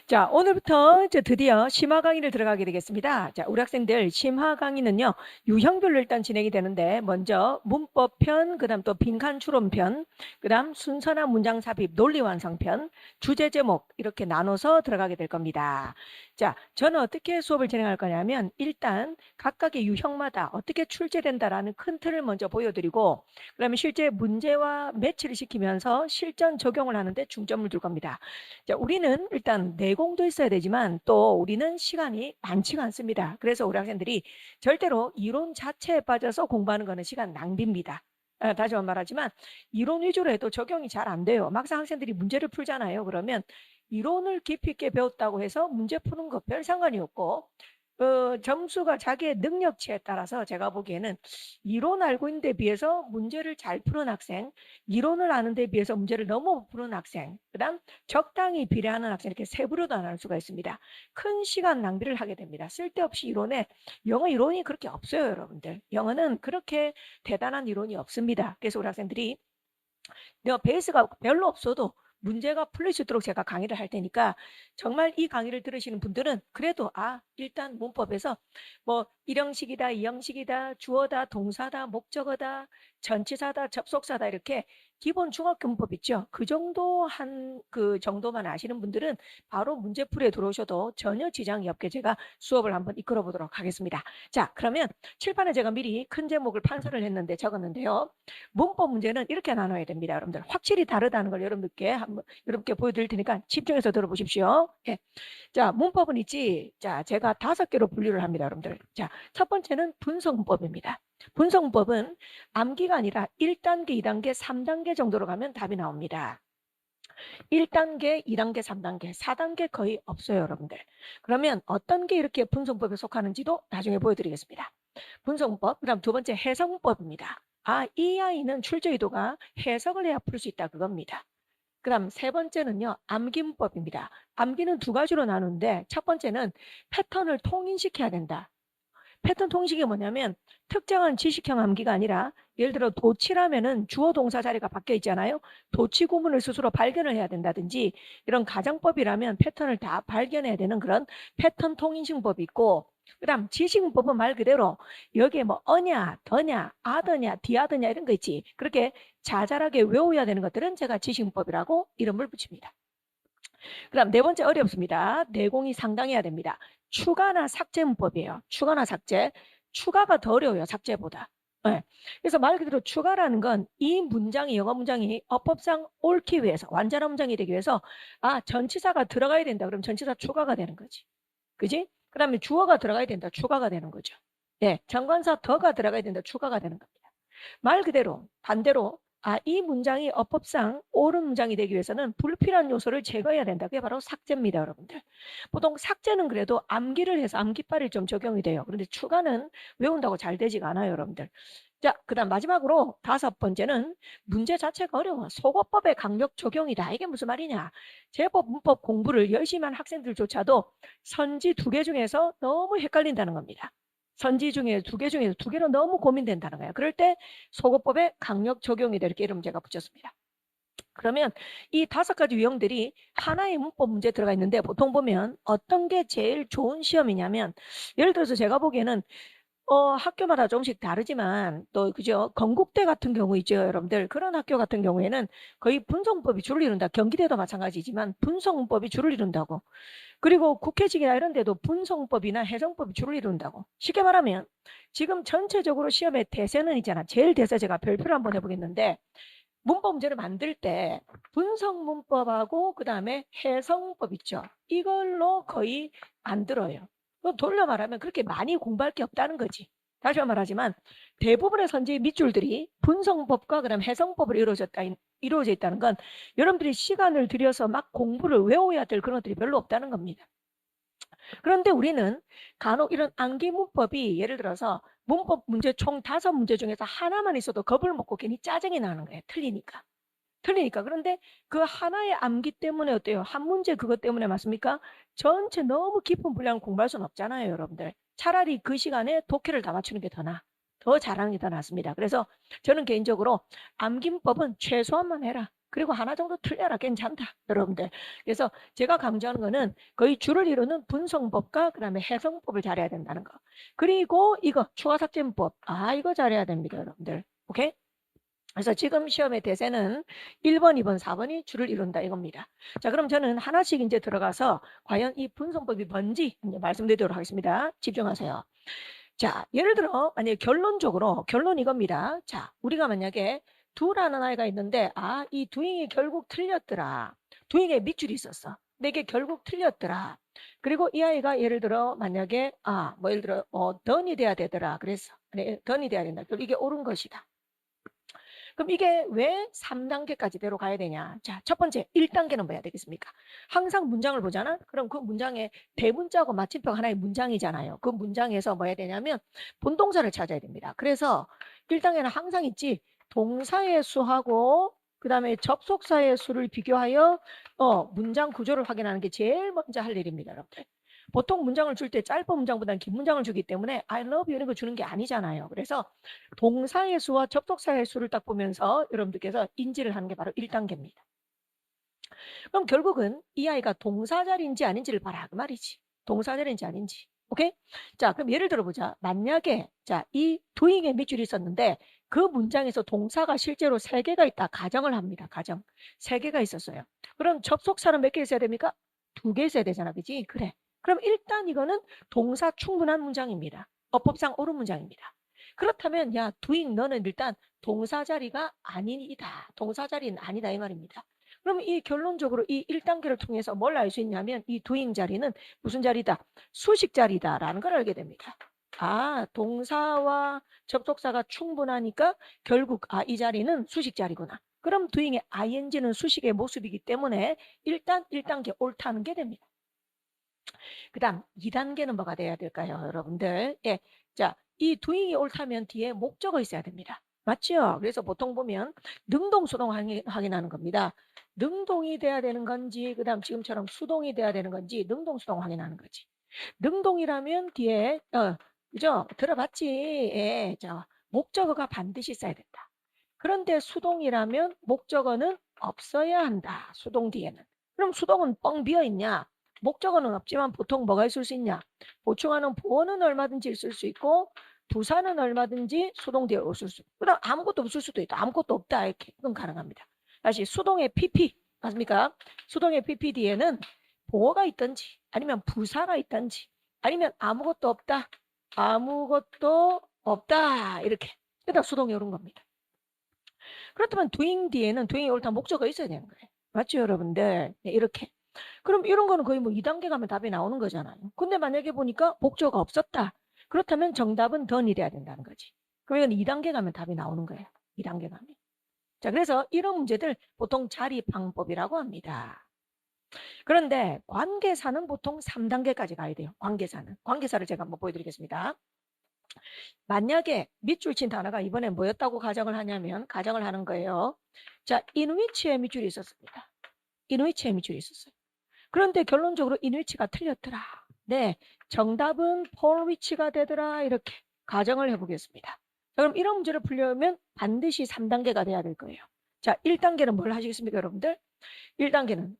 자, 오늘부터 이제 드디어 심화 강의를 들어가게 되겠습니다. 자, 우리 학생들 심화 강의는요, 유형별로 일단 진행이 되는데, 먼저 문법편, 그 다음 또 빈칸 추론편, 그 다음 순서나 문장 삽입, 논리 완성편, 주제 제목, 이렇게 나눠서 들어가게 될 겁니다. 자, 저는 어떻게 수업을 진행할 거냐면, 일단 각각의 유형마다 어떻게 출제된다라는 큰 틀을 먼저 보여드리고, 그다음에 실제 문제와 매치를 시키면서 실전 적용을 하는데 중점을 둘 겁니다. 자, 우리는 일단 내공도 있어야 되지만 또 우리는 시간이 많지가 않습니다. 그래서 우리 학생들이 절대로 이론 자체에 빠져서 공부하는 것은 시간 낭비입니다. 다시 한번 말하지만 이론 위주로 해도 적용이 잘 안 돼요. 막상 학생들이 문제를 풀잖아요. 그러면 이론을 깊이 있게 배웠다고 해서 문제 푸는 거 별 상관이 없고 점수가 자기의 능력치에 따라서 제가 보기에는 이론 알고 있는 데 비해서 문제를 잘 푸는 학생, 이론을 아는 데 비해서 문제를 너무 못 푸는 학생, 그다음 적당히 비례하는 학생, 이렇게 세부로도 나눌 수가 있습니다. 큰 시간 낭비를 하게 됩니다. 쓸데없이 이론에 영어 이론이 그렇게 없어요, 여러분들. 영어는 그렇게 대단한 이론이 없습니다. 그래서 우리 학생들이 베이스가 별로 없어도 문제가 풀릴 수 있도록 제가 강의를 할 테니까 정말 이 강의를 들으시는 분들은 그래도 일단 문법에서 뭐 일형식이다, 이형식이다, 주어다, 동사다, 목적어다, 전치사다, 접속사다 이렇게 기본 중학교 문법 있죠. 그 정도만 아시는 분들은 바로 문제풀이에 들어오셔도 전혀 지장이 없게 제가 수업을 한번 이끌어 보도록 하겠습니다. 자, 그러면 칠판에 제가 미리 큰 제목을 판서를 했는데 적었는데요. 문법 문제는 이렇게 나눠야 됩니다. 여러분들 확실히 다르다는 걸 여러분께 보여드릴 테니까 집중해서 들어보십시오. 예. 자, 문법은 있지. 자, 제가 5개로 분류를 합니다, 여러분들. 자, 첫 번째는 분석문법입니다. 분석문법은 암기가 아니라 1단계, 2단계, 3단계 정도로 가면 답이 나옵니다. 1단계, 2단계, 3단계, 4단계 거의 없어요, 여러분들. 그러면 어떤 게 이렇게 분석문법에 속하는지도 나중에 보여드리겠습니다. 분석문법, 그다음 두 번째 해석문법입니다. 이 아이는 출제 의도가 해석을 해야 풀 수 있다 그겁니다. 그다음 세 번째는요, 암기문법입니다. 암기는 두 가지로 나누는데 첫 번째는 패턴을 통인시켜야 된다. 패턴 통식이 뭐냐면 특정한 지식형 암기가 아니라 예를 들어 도치라면은 주어 동사 자리가 바뀌어 있잖아요. 도치 구문을 스스로 발견을 해야 된다든지 이런 가정법이라면 패턴을 다 발견해야 되는 그런 패턴 통인식법이 있고 그다음 지식문법은 말 그대로 여기에 뭐 어냐, 더냐, 아더냐, 디아더냐 이런 거 있지. 그렇게 자잘하게 외워야 되는 것들은 제가 지식문법이라고 이름을 붙입니다. 그다음 네 번째 어렵습니다. 내공이 상당해야 됩니다. 추가나 삭제 문법이에요. 추가나 삭제. 추가가 더 어려워요. 삭제보다. 네. 그래서 말 그대로 추가라는 건 이 문장이 영어 문장이 어법상 옳기 위해서 완전한 문장이 되기 위해서 전치사가 들어가야 된다. 그럼 전치사 추가가 되는 거지. 그지? 그다음에 주어가 들어가야 된다. 추가가 되는 거죠. 네. 정관사 더가 들어가야 된다. 추가가 되는 겁니다. 말 그대로 반대로 이 문장이 어법상 옳은 문장이 되기 위해서는 불필요한 요소를 제거해야 된다. 그게 바로 삭제입니다, 여러분들. 보통 삭제는 그래도 암기를 해서 암기빨이 좀 적용이 돼요. 그런데 추가는 외운다고 잘 되지가 않아요, 여러분들. 자, 그다음 마지막으로 5번째는 문제 자체가 어려워. 속어법의 강력 적용이다. 이게 무슨 말이냐? 제법 문법 공부를 열심히 한 학생들조차도 선지 2개 중에서 너무 헷갈린다는 겁니다. 선지 중에 2개 중에서 2개로 너무 고민된다는 거예요. 그럴 때 속어법의 강력 적용이다. 이렇게 이름 제가 붙였습니다. 그러면 이 5가지 유형들이 하나의 문법 문제에 들어가 있는데 보통 보면 어떤 게 제일 좋은 시험이냐면 예를 들어서 제가 보기에는 학교마다 조금씩 다르지만 또 그죠? 건국대 같은 경우 있죠, 여러분들. 그런 학교 같은 경우에는 거의 분석문법이 줄을 이룬다. 경기대도 마찬가지지만 분석문법이 줄을 이룬다고. 그리고 국회직이나 이런 데도 분석문법이나 해석문법이 줄을 이룬다고. 쉽게 말하면 지금 전체적으로 시험의 대세는 있잖아. 제일 대세 제가 별표를 한번 해보겠는데 문법 문제를 만들 때 분석문법하고 그다음에 해석문법 있죠. 이걸로 거의 만들어요. 돌려 말하면 그렇게 많이 공부할 게 없다는 거지. 다시 말하지만 대부분의 선지 밑줄들이 분석법과 그다음 해석법으로 이루어져 있다는 건 여러분들이 시간을 들여서 막 공부를 외워야 될 그런 것들이 별로 없다는 겁니다. 그런데 우리는 간혹 이런 암기 문법이 예를 들어서 문법 문제 총 5문제 중에서 하나만 있어도 겁을 먹고 괜히 짜증이 나는 거예요. 틀리니까. 그런데 그 하나의 암기 때문에 어때요? 한 문제 그것 때문에 맞습니까? 전체 너무 깊은 분량을 공부할 수는 없잖아요, 여러분들. 차라리 그 시간에 독해를 다 맞추는 게 더 나아. 더 잘하는 게 더 낫습니다. 그래서 저는 개인적으로 암기문법은 최소한만 해라. 그리고 하나 정도 틀려라. 괜찮다. 여러분들. 그래서 제가 강조하는 거는 거의 줄을 이루는 분성법과 그다음에 해성법을 잘해야 된다는 거. 그리고 이거 추가삭제법. 이거 잘해야 됩니다. 여러분들. 오케이? 그래서 지금 시험의 대세는 1번, 2번, 4번이 줄을 이룬다 이겁니다. 자, 그럼 저는 하나씩 이제 들어가서 과연 이 분성법이 뭔지 이제 말씀드리도록 하겠습니다. 집중하세요. 자, 예를 들어 만약에 결론 이겁니다. 자, 우리가 만약에 두라는 아이가 있는데 이 두잉이 결국 틀렸더라. 두잉에 밑줄이 있었어. 내게 결국 틀렸더라. 그리고 이 아이가 예를 들어 만약에 예를 들어 던이 돼야 되더라. 그래서 던이 돼야 된다. 이게 옳은 것이다. 그럼 이게 왜 3단계까지대로 가야 되냐? 자, 첫 번째 1단계는 뭐야 되겠습니까? 항상 문장을 보잖아? 그럼 그 문장에 대문자하고 마침표 하나의 문장이잖아요. 그 문장에서 뭐 해야 되냐면 본동사를 찾아야 됩니다. 그래서 1단계는 항상 있지. 동사의 수하고 그 다음에 접속사의 수를 비교하여 문장 구조를 확인하는 게 제일 먼저 할 일입니다. 여러분들. 보통 문장을 줄 때 짧은 문장보다는 긴 문장을 주기 때문에 I love you 이런 거 주는 게 아니잖아요. 그래서 동사의 수와 접속사의 수를 딱 보면서 여러분들께서 인지를 하는 게 바로 1단계입니다. 그럼 결국은 이 아이가 동사자리인지 아닌지를 봐라 그 말이지. 동사자리인지 아닌지. 오케이? 자, 그럼 예를 들어보자. 만약에 이 doing에 밑줄이 있었는데 그 문장에서 동사가 실제로 3개가 있다. 가정을 합니다. 가정. 3개가 있었어요. 그럼 접속사는 몇 개 있어야 됩니까? 2개 있어야 되잖아. 그지? 그래. 그럼 일단 이거는 동사 충분한 문장입니다. 어법상 옳은 문장입니다. 그렇다면 야 doing 너는 일단 동사 자리가 아니다. 동사 자리는 아니다 이 말입니다. 그럼 이 결론적으로 이 1단계를 통해서 뭘 알 수 있냐면 이 doing 자리는 무슨 자리다? 수식 자리다라는 걸 알게 됩니다. 동사와 접속사가 충분하니까 결국 이 자리는 수식 자리구나. 그럼 doing의 ing는 수식의 모습이기 때문에 일단 1단계 옳다는 게 됩니다. 그 다음 2단계는 뭐가 돼야 될까요? 여러분들. 예. 자, 이 doing이 옳다면 뒤에 목적어 있어야 됩니다. 맞죠? 그래서 보통 보면 능동, 수동 확인하는 겁니다. 능동이 돼야 되는 건지 그 다음 지금처럼 수동이 돼야 되는 건지 능동, 수동 확인하는 거지. 능동이라면 뒤에 그죠? 들어봤지? 예. 자, 목적어가 반드시 있어야 된다. 그런데 수동이라면 목적어는 없어야 한다. 수동 뒤에는. 그럼 수동은 뻥 비어 있냐? 목적어는 없지만 보통 뭐가 있을 수 있냐? 보충하는 보어는 얼마든지 있을 수 있고 부사는 얼마든지 수동 뒤에 없을 수 있고 그다음 아무것도 없을 수도 있다. 아무것도 없다. 이렇게 그건 가능합니다. 다시 수동의 PP 맞습니까? 수동의 PP 뒤에는 보어가 있든지 아니면 부사가 있든지 아니면 아무것도 없다. 아무것도 없다. 이렇게. 그다음 수동이 오른 겁니다. 그렇다면 doing 뒤에는 doing이 옳다 목적어가 있어야 되는 거예요. 맞죠, 여러분들? 네, 이렇게. 그럼 이런 거는 거의 뭐 2단계 가면 답이 나오는 거잖아요. 근데 만약에 보니까 목적어가 없었다. 그렇다면 정답은 done이 돼야 된다는 거지. 그러면 2단계 가면 답이 나오는 거예요. 2단계 가면. 자, 그래서 이런 문제들 보통 자리 방법이라고 합니다. 그런데 관계사는 보통 3단계까지 가야 돼요. 관계사를 제가 한번 보여드리겠습니다. 만약에 밑줄 친 단어가 이번에 뭐였다고 가정을 하는 거예요. 자, in which에 밑줄이 있었습니다. in which에 밑줄이 있었어요. 그런데 결론적으로 in which가 틀렸더라. 네, 정답은 for which가 되더라. 이렇게 가정을 해보겠습니다. 자, 그럼 이런 문제를 풀려면 반드시 3단계가 돼야 될 거예요. 자, 1단계는 뭘 하시겠습니까, 여러분들? 1단계는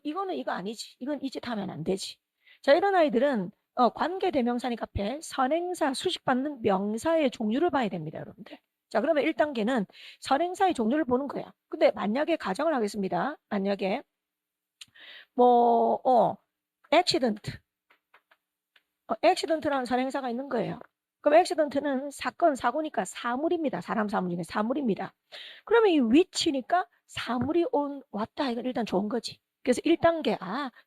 이거는 이거 아니지. 이건 이 짓 하면 안 되지. 자, 이런 아이들은 관계대명사니까 앞에 선행사 수식받는 명사의 종류를 봐야 됩니다, 여러분들. 자, 그러면 1단계는 선행사의 종류를 보는 거야. 근데 만약에 가정을 하겠습니다. 만약에 accident. accident라는 선행사가 있는 거예요. 그럼 accident는 사건, 사고니까 사물입니다. 사람 사물 중에 사물입니다. 그러면 이 which니까 사물이 왔다. 이건 일단 좋은 거지. 그래서 1단계,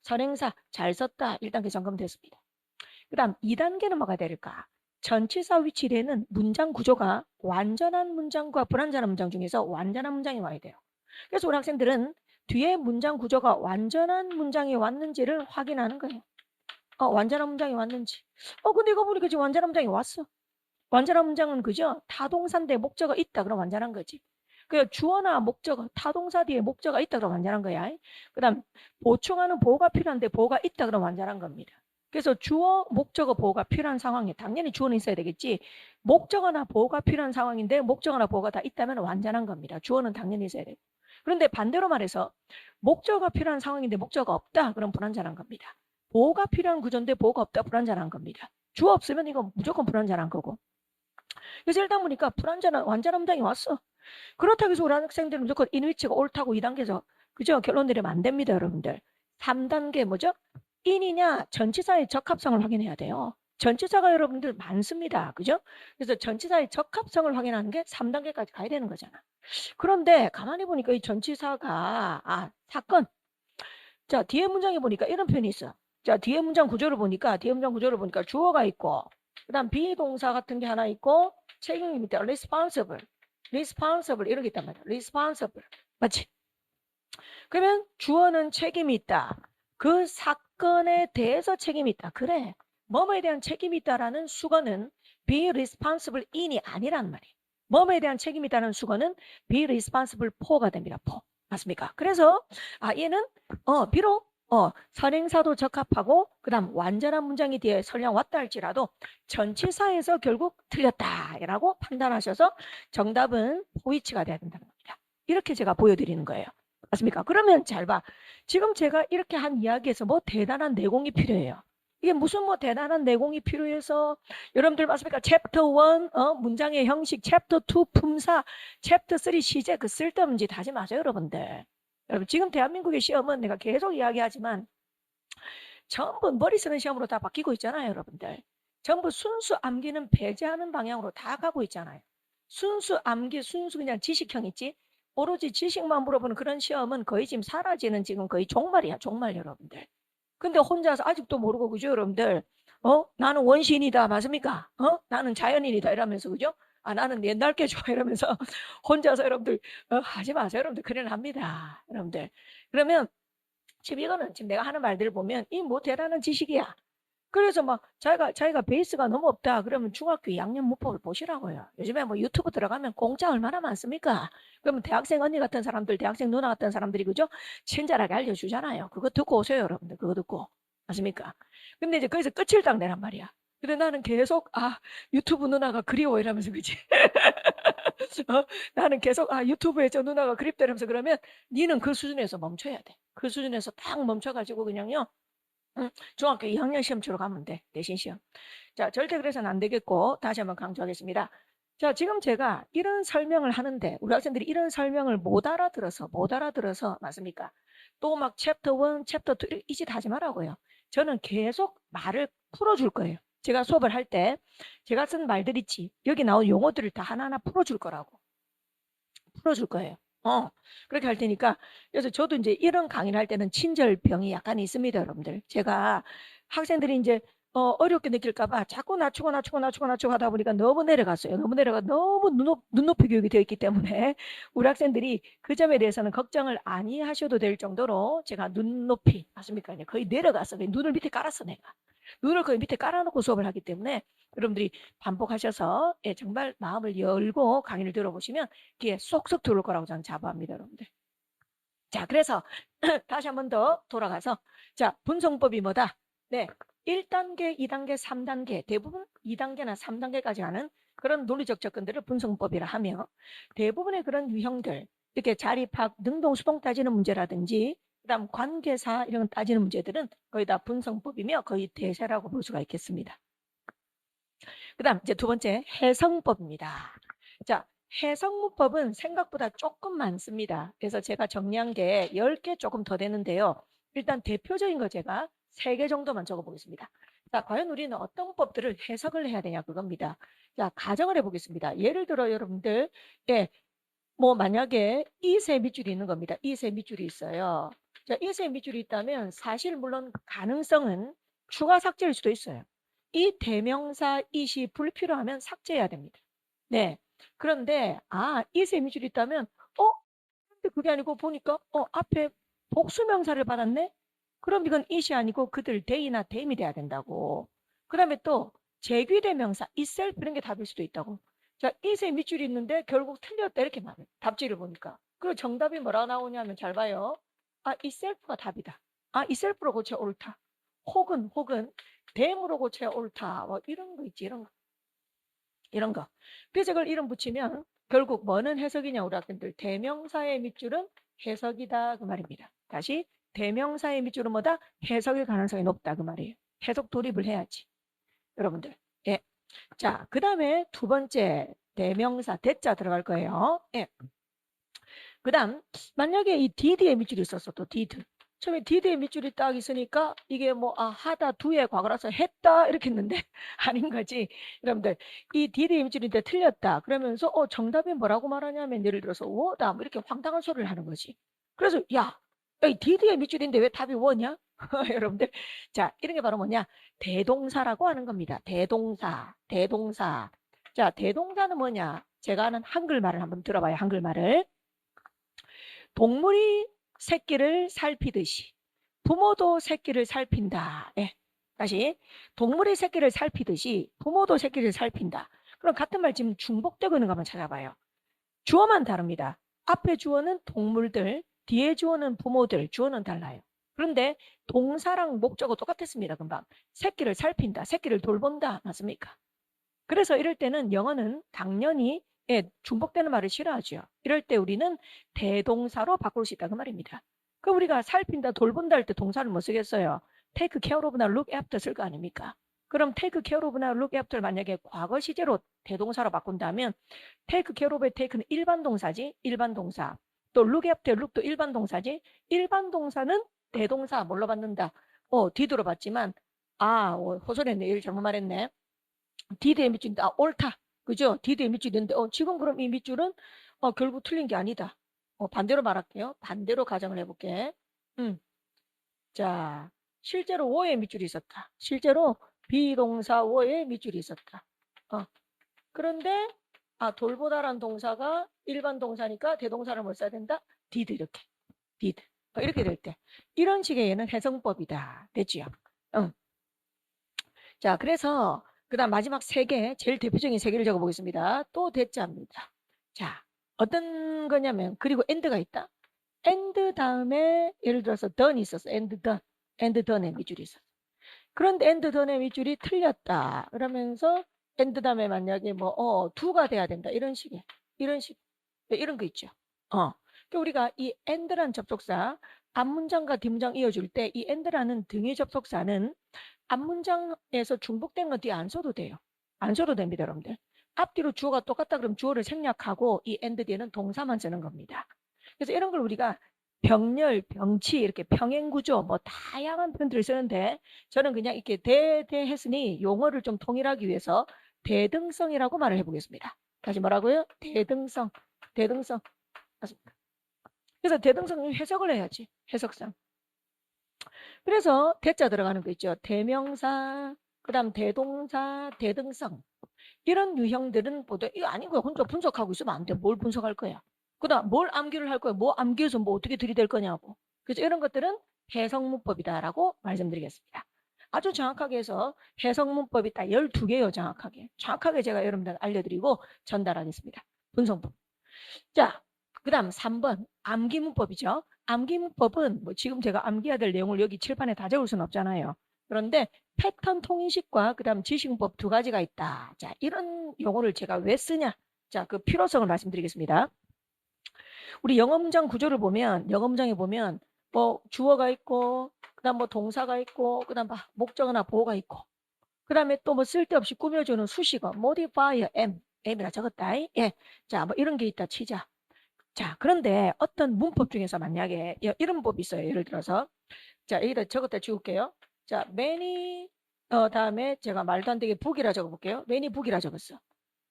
선행사 잘 썼다. 1단계 점검됐습니다. 그 다음 2단계는 뭐가 될까? 전치사 위치례는 문장 구조가 완전한 문장과 불완전한 문장 중에서 완전한 문장이 와야 돼요. 그래서 우리 학생들은 뒤에 문장 구조가 완전한 문장이 왔는지를 확인하는 거예요. 완전한 문장이 왔는지. 근데 이거 보니까 지금 완전한 문장이 왔어. 완전한 문장은 그죠? 타동사인데 목적어 있다. 그럼 완전한 거지. 그 주어나 목적어, 타동사 뒤에 목적어가 있다. 그럼 완전한 거야. 그 다음 보충하는 보호가 필요한데 보호가 있다. 그럼 완전한 겁니다. 그래서 주어, 목적어, 보호가 필요한 상황에 당연히 주어는 있어야 되겠지. 목적어나 보호가 필요한 상황인데 목적어나 보호가 다 있다면 완전한 겁니다. 주어는 당연히 있어야 되고. 그런데 반대로 말해서 목적어가 필요한 상황인데 목적어가 없다. 그럼 불완전한 겁니다. 보호가 필요한 구조인데 보호가 없다. 불완전한 겁니다. 주어 없으면 이거 무조건 불완전한 거고. 그래서 일단 보니까 불완전한 완전한 문장이 왔어. 그렇다고 해서 우리 학생들은 무조건 인위치가 옳다고 2단계에서 그죠? 결론 내리면 안 됩니다, 여러분들. 3단계 뭐죠? 인이냐 전치사의 적합성을 확인해야 돼요. 전치사가 여러분들 많습니다. 그죠? 그래서 전치사의 적합성을 확인하는 게 3단계까지 가야 되는 거잖아. 그런데 가만히 보니까 이 전치사가 사건. 자, 뒤에 문장에 보니까 이런 표현이 있어. 자, 뒤에 문장 구조를 보니까 주어가 있고 그다음 비동사 같은 게 하나 있고 책임이 밑에 responsible 이런 게 있단 말이야. responsible. 맞지? 그러면 주어는 책임이 있다. 그 사건에 대해서 책임이 있다. 그래. 뭐뭐에 대한 책임이 있다라는 수거는 be responsible in이 아니란 말이에요. 뭐뭐에 대한 책임이 있다는 수거는 be responsible for가 됩니다. for. 맞습니까? 그래서 얘는 비록 선행사도 적합하고 그다음 완전한 문장이 뒤에 설령 왔다 할지라도 전치사에서 결국 틀렸다라고 판단하셔서 정답은 포위치가 돼야 된다는 겁니다. 이렇게 제가 보여드리는 거예요. 맞습니까? 그러면 잘 봐. 지금 제가 이렇게 한 이야기에서 뭐 대단한 내공이 필요해요. 이게 무슨 뭐 대단한 내공이 필요해서 여러분들 맞습니까? 챕터 1 문장의 형식, 챕터 2 품사, 챕터 3 시제 그 쓸데없는 짓 하지 마세요, 여러분들. 여러분 지금 대한민국의 시험은 내가 계속 이야기하지만 전부 머리 쓰는 시험으로 다 바뀌고 있잖아요, 여러분들. 전부 순수 암기는 배제하는 방향으로 다 가고 있잖아요. 순수 암기, 순수 그냥 지식형 있지? 오로지 지식만 물어보는 그런 시험은 거의 지금 사라지는 지금 거의 종말이야, 종말 여러분들. 근데 혼자서 아직도 모르고 그죠, 여러분들? 나는 원시인이다, 맞습니까? 나는 자연인이다 이러면서 그죠? 나는 옛날 게 좋아 이러면서 혼자서 여러분들 하지 마세요, 여러분들. 큰일 납니다, 여러분들. 그러면 지금 이거는 지금 내가 하는 말들을 보면 이 뭐 대단한 지식이야. 그래서 막 자기가 베이스가 너무 없다. 그러면 중학교 2학년 문법을 보시라고요. 요즘에 뭐 유튜브 들어가면 공짜 얼마나 많습니까? 그러면 대학생 언니 같은 사람들, 대학생 누나 같은 사람들이 그죠? 친절하게 알려주잖아요. 그거 듣고 오세요, 여러분들. 그거 듣고. 맞습니까? 근데 이제 거기서 끝을 딱 내란 말이야. 근데 나는 계속 유튜브 누나가 그리워 이러면서 그지? 나는 계속 유튜브에 저 누나가 그립다 이러면서 그러면 니는 그 수준에서 멈춰야 돼. 그 수준에서 딱 멈춰가지고 그냥요. 중학교 2학년 시험 치러 가면 돼. 내신 시험. 자, 절대 그래서는 안 되겠고 다시 한번 강조하겠습니다. 자, 지금 제가 이런 설명을 하는데 우리 학생들이 이런 설명을 못 알아들어서 맞습니까? 또 막 챕터 1, 챕터 2 이 짓 하지 말라고요. 저는 계속 말을 풀어줄 거예요. 제가 수업을 할 때 제가 쓴 말들 있지. 여기 나온 용어들을 다 하나하나 풀어줄 거라고. 풀어줄 거예요. 그렇게 할 테니까. 그래서 저도 이제 이런 강의를 할 때는 친절병이 약간 있습니다, 여러분들. 제가 학생들이 이제 어렵게 느낄까봐 자꾸 낮추고 하다 보니까 너무 내려갔어요. 너무 눈높이 교육이 되어 있기 때문에 우리 학생들이 그 점에 대해서는 걱정을 안 하셔도 될 정도로 제가 눈높이, 맞습니까? 거의 내려갔어. 눈을 밑에 깔았어, 내가. 눈을 거의 밑에 깔아놓고 수업을 하기 때문에 여러분들이 반복하셔서 정말 마음을 열고 강의를 들어보시면 귀에 쏙쏙 들어올 거라고 저는 자부합니다, 여러분들. 자, 그래서 다시 한 번 더 돌아가서 자, 분성법이 뭐다? 네, 1단계, 2단계, 3단계 대부분 2단계나 3단계까지 하는 그런 논리적 접근들을 분성법이라 하며 대부분의 그런 유형들 이렇게 자립학, 능동수동 따지는 문제라든지 그다음 관계사 이런 따지는 문제들은 거의 다 분성법이며 거의 대세라고 볼 수가 있겠습니다. 그다음 이제 두 번째 해석법입니다. 자, 해석문법은 생각보다 조금 많습니다. 그래서 제가 정리한 게 10개 조금 더 되는데요. 일단 대표적인 거 제가 3개 정도만 적어보겠습니다. 자, 과연 우리는 어떤 문법들을 해석을 해야 되냐 그겁니다. 자, 가정을 해보겠습니다. 예를 들어 여러분들 뭐 만약에 이세 밑줄이 있는 겁니다. 이세 밑줄이 있어요. 자, 이세 밑줄이 있다면 사실 물론 가능성은 추가 삭제일 수도 있어요. 이 대명사 이시 불필요하면 삭제해야 됩니다. 네. 그런데 이세 밑줄이 있다면 근데 그게 아니고 보니까 앞에 복수명사를 받았네. 그럼 이건 이시 아니고 그들 데이나 댐이 돼야 된다고. 그다음에 또 제귀대명사 itself 이런 게 답일 수도 있다고. 자, 이세 밑줄이 있는데 결국 틀렸다 이렇게 말해요. 답지를 보니까. 그리고 정답이 뭐라 나오냐면 잘 봐요. itself가 답이다. itself로 고쳐 옳다. 혹은 댐으로 고쳐 옳다. 뭐 이런 거 있지, 이런 거. 그래서 그걸 이름 붙이면 결국 뭐는 해석이냐 우리 학생들. 대명사의 밑줄은 해석이다 그 말입니다. 다시 대명사의 밑줄은 뭐다? 해석일 가능성이 높다 그 말이에요. 해석 돌입을 해야지. 여러분들. 예. 자, 그 다음에 두 번째 대명사 대자 들어갈 거예요. 예. 그 다음 만약에 이 did의 밑줄이 있었어. 또 did. 처음에 did의 밑줄이 딱 있으니까 이게 뭐 하다 do의 과거라서 했다 이렇게 했는데 아닌 거지. 여러분들 이 did의 밑줄인데 틀렸다. 그러면서 정답이 뭐라고 말하냐면 예를 들어서 워다 뭐 이렇게 황당한 소리를 하는 거지. 그래서 야, 이 did의 밑줄인데 왜 답이 워냐? 여러분들 자 이런 게 바로 뭐냐? 대동사라고 하는 겁니다. 대동사, 대동사. 자 대동사는 뭐냐? 제가 아는 한글말을 한번 들어봐요. 한글말을. 동물이 새끼를 살피듯이 부모도 새끼를 살핀다. 예. 다시 동물이 새끼를 살피듯이 부모도 새끼를 살핀다. 그럼 같은 말 지금 중복되고 있는 거 한번 찾아봐요. 주어만 다릅니다. 앞에 주어는 동물들, 뒤에 주어는 부모들, 주어는 달라요. 그런데 동사랑 목적어 똑같았습니다. 금방 새끼를 살핀다, 새끼를 돌본다 맞습니까? 그래서 이럴 때는 영어는 당연히 중복되는 말을 싫어하죠. 이럴 때 우리는 대동사로 바꿀 수 있다 그 말입니다. 그럼 우리가 살핀다, 돌본다 할 때 동사를 뭐 쓰겠어요? take care of나 look after 쓸 거 아닙니까? 그럼 take care of나 look after 만약에 과거 시제로 대동사로 바꾼다면 take care of의 take는 일반 동사지, 일반 동사. 또 look after, look도 일반 동사지. 일반 동사는 대동사 뭘로 받는다? did로 받지만 호소리했네. 일 잘못 말했네. did의 밑줄인데 옳다. 그죠? did의 밑줄인데 지금 그럼 이 밑줄은 결국 틀린 게 아니다. 반대로 말할게요. 반대로 가정을 해볼게. 자, 실제로 wo의 밑줄이 있었다. 실제로 비동사 wo의 밑줄이 있었다. 그런데 돌보다란 동사가 일반 동사니까 대동사를 못 써야 된다. did 이렇게. did. 이렇게 될 때. 이런 식의 얘는 해석법이다. 됐지요? 자, 그래서 그 다음 마지막 세 개, 제일 대표적인 세 개를 적어보겠습니다. 또 대자입니다. 자, 어떤 거냐면, 그리고 end가 있다. end 다음에 예를 들어서 done이 있었어. end done. end done의 밑줄이 있었어. 그런데 end done의 밑줄이 틀렸다. 그러면서 end 다음에 만약에 do가 돼야 된다. 이런 식의, 이런 식, 이런 거 있죠. 그러니까 우리가 이 and라는 접속사, 앞문장과 뒷문장 이어줄 때 이 and라는 등위 접속사는 앞문장에서 중복된 건 뒤에 안 써도 돼요. 안 써도 됩니다, 여러분들. 앞뒤로 주어가 똑같다 그러면 주어를 생략하고 이 and 뒤에는 동사만 쓰는 겁니다. 그래서 이런 걸 우리가 병렬, 병치, 이렇게 평행구조, 뭐 다양한 표현들을 쓰는데 저는 그냥 이렇게 대했으니 용어를 좀 통일하기 위해서 대등성이라고 말을 해보겠습니다. 다시 뭐라고요? 대등성, 대등성. 맞습니다. 그래서 대등성 해석을 해야지, 해석상. 그래서 대자 들어가는 거 있죠. 대명사, 그 다음 대동사, 대등성. 이런 유형들은 모두 이거 아닌 거야. 혼자 분석하고 있으면 안 돼. 뭘 분석할 거야. 그 다음 뭘 암기를 할 거야. 뭐 암기해서 뭐 어떻게 들이댈 거냐고. 그래서 이런 것들은 해석문법이다라고 말씀드리겠습니다. 아주 정확하게 해서 해석문법이 딱 12개예요. 정확하게. 정확하게 제가 여러분들 알려드리고 전달하겠습니다. 분석법. 자, 그 다음 3번 암기문법이죠. 암기문법은 뭐 지금 제가 암기해야 될 내용을 여기 칠판에 다 적을 수는 없잖아요. 그런데 패턴 통인식과 그 다음 지식문법 두 가지가 있다. 자, 이런 용어를 제가 왜 쓰냐? 자, 그 필요성을 말씀드리겠습니다. 우리 영어 문장 구조를 보면, 영어 문장에 보면 뭐 주어가 있고, 그 다음 뭐 동사가 있고, 그 다음 목적어나 보어가 있고, 그 다음에 또 뭐 쓸데없이 꾸며주는 수식어, modifier, m이라 적었다. 예. 자, 뭐 이런 게 있다 치자. 자, 그런데 어떤 문법 중에서 만약에 이런 법이 있어요. 예를 들어서 자, 여기다 적었다 지울게요. 자, many 다음에 제가 말도 안 되게 book이라 적어볼게요. many book이라 적었어.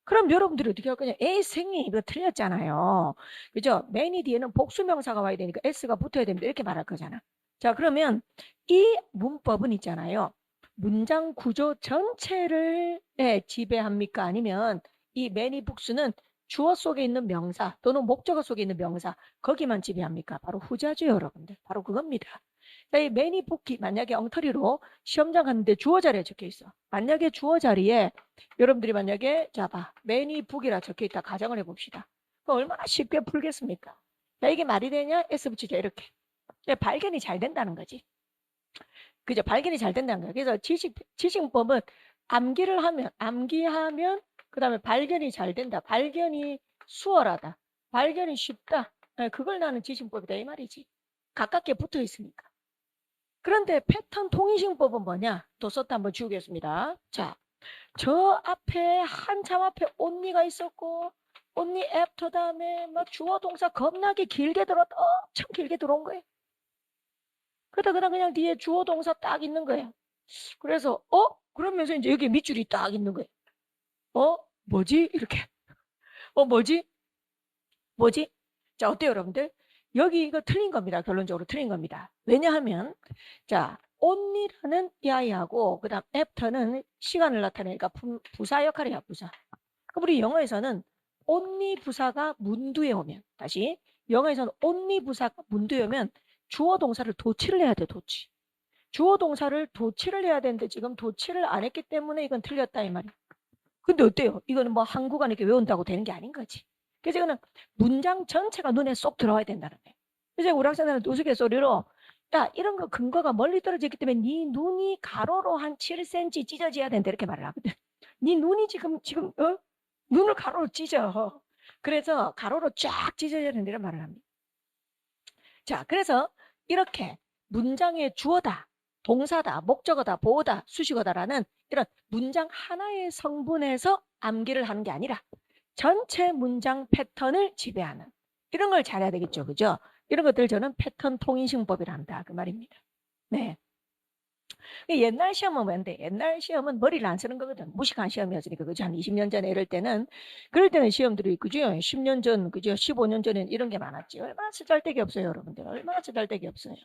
그럼 여러분들이 어떻게 할 거냐? 에이, 선생님 이거 틀렸잖아요. 그죠? many 뒤에는 복수명사가 와야 되니까 s가 붙어야 됩니다. 이렇게 말할 거잖아. 자, 그러면 이 문법은 있잖아요. 문장 구조 전체를 지배합니까? 아니면 이 many books는 주어 속에 있는 명사 또는 목적어 속에 있는 명사 거기만 지배합니까? 바로 후자죠, 여러분들. 바로 그겁니다. 자, 이 many book이 만약에 엉터리로 시험장 갔는데 주어 자리에 적혀 있어. 만약에 주어 자리에 여러분들이 만약에 자 봐, many book이라 적혀 있다 가정을 해봅시다. 그럼 얼마나 쉽게 풀겠습니까? 자, 이게 말이 되냐? S 붙이죠, 이렇게. 발견이 잘 된다는 거지. 그죠? 발견이 잘 된다는 거예요. 그래서 지식문법은 암기하면 그 다음에 발견이 잘 된다. 발견이 수월하다. 발견이 쉽다. 그걸 나는 지식법이다 이 말이지. 가깝게 붙어 있으니까. 그런데 패턴 통일신법은 뭐냐? 또 썼다 한번 지우겠습니다. 자, 저 앞에 한참 앞에 only가 있었고 only after 다음에 막 주어 동사 겁나게 길게 들어왔다. 엄청 길게 들어온 거예요. 그러다 그냥 뒤에 주어 동사 딱 있는 거예요. 그래서 그러면서 이제 여기 밑줄이 딱 있는 거예요. 뭐지? 이렇게. 뭐지? 뭐지? 자, 어때요, 여러분들? 여기 이거 틀린 겁니다. 결론적으로 틀린 겁니다. 왜냐하면 자, only라는 이 아이하고 그다음 after는 시간을 나타내니까 부사 역할이야, 부사. 그럼 우리 영어에서는 only 부사가 문두에 오면 다시 영어에서는 only 부사가 문두에 오면 주어 동사를 도치를 해야 돼, 도치. 주어 동사를 도치를 해야 되는데 지금 도치를 안 했기 때문에 이건 틀렸다 이 말이야. 근데 어때요? 이거는 뭐 한국어 이렇게 외운다고 되는 게 아닌 거지. 그래서 이거는 문장 전체가 눈에 쏙 들어와야 된다는 거예요. 그래서 우리 학생들은 우스갯소리로 야 이런 거 근거가 멀리 떨어져 있기 때문에 네 눈이 가로로 한 7cm 찢어져야 된다 이렇게 말을 하거든. 네 눈이 지금 눈을 가로로 찢어. 그래서 가로로 쫙 찢어져야 된다 이런 말을 합니다. 자, 그래서 이렇게 문장의 주어다, 동사다, 목적어다, 보어다, 수식어다라는 이런 문장 하나의 성분에서 암기를 하는 게 아니라 전체 문장 패턴을 지배하는 이런 걸 잘해야 되겠죠. 그죠? 이런 것들 저는 패턴 통인식법이라 한다. 그 말입니다. 네. 옛날 시험은 뭔데? 옛날 시험은 머리를 안 쓰는 거거든. 무식한 시험이었으니까. 그죠? 한 20년 전에 이럴 때는 시험들이 그죠? 10년 전, 그죠? 15년 전엔 이런 게 많았지. 얼마나 쓰잘데기 없어요, 여러분들. 얼마나 쓰잘데기 없어요.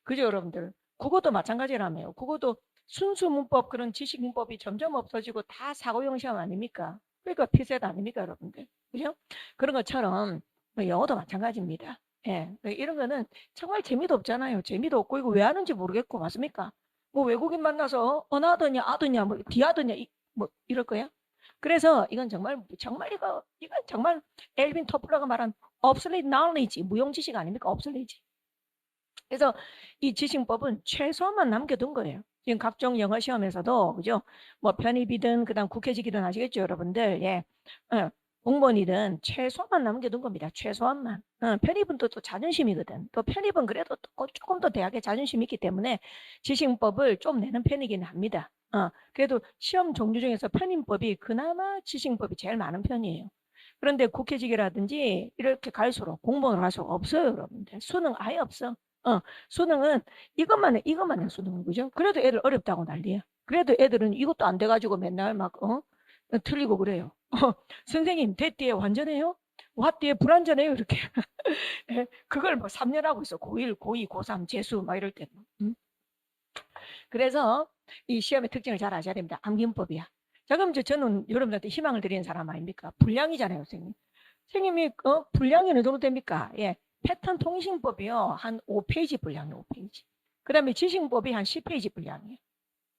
그죠, 여러분들? 국어도 마찬가지라며요. 국어도 순수 문법 그런 지식 문법이 점점 없어지고 다 사고용 시험 아닙니까? 그러니까 피셋 아닙니까, 여러분들? 그죠? 그런 것처럼 영어도 마찬가지입니다. 예, 이런 거는 정말 재미도 없잖아요. 재미도 없고 이거 왜 하는지 모르겠고 맞습니까? 뭐 외국인 만나서 어나더냐 아더냐 뭐 디아더냐 뭐 이럴 거야? 그래서 이건 정말 이건 정말 엘빈 토플러가 말한 obsolete knowledge 무용 지식 아닙니까? obsolete. 그래서 이 지식법은 최소한만 남겨둔 거예요. 지금 각종 영어 시험에서도 그죠? 뭐 편입이든 그다음 국회직이든 아시겠죠, 여러분들? 예. 공무원이든 최소한만 남겨둔 겁니다. 최소한만. 편입은 또 자존심이거든. 또 편입은 그래도 또 조금 더 대학에 자존심이 있기 때문에 지식법을 좀 내는 편이긴 합니다. 그래도 시험 종류 중에서 편입법이 그나마 지식법이 제일 많은 편이에요. 그런데 국회직이라든지 이렇게 갈수록 공무원으로 갈수록 없어요, 여러분들. 수능 아예 없어. 수능은 이것만 해, 수능은. 그죠? 그래도 애들 어렵다고 난리야. 그래도 애들은 이것도 안 돼가지고 맨날 막, 틀리고 그래요. 선생님, 대띠에 완전해요? 화띠에 불완전해요? 이렇게. 예, 그걸 뭐 3년 하고 있어. 고1, 고2, 고3, 재수, 막 이럴 때는. 그래서 이 시험의 특징을 잘 아셔야 됩니다. 암기문법이야. 자, 그럼 저는 여러분들한테 희망을 드리는 사람 아닙니까? 분량이잖아요, 선생님. 선생님이, 분량이 어느 정도 됩니까? 예. 패턴 통신법이요. 한 5페이지 분량이에요, 5페이지. 그 다음에 지식법이 한 10페이지 분량이에요.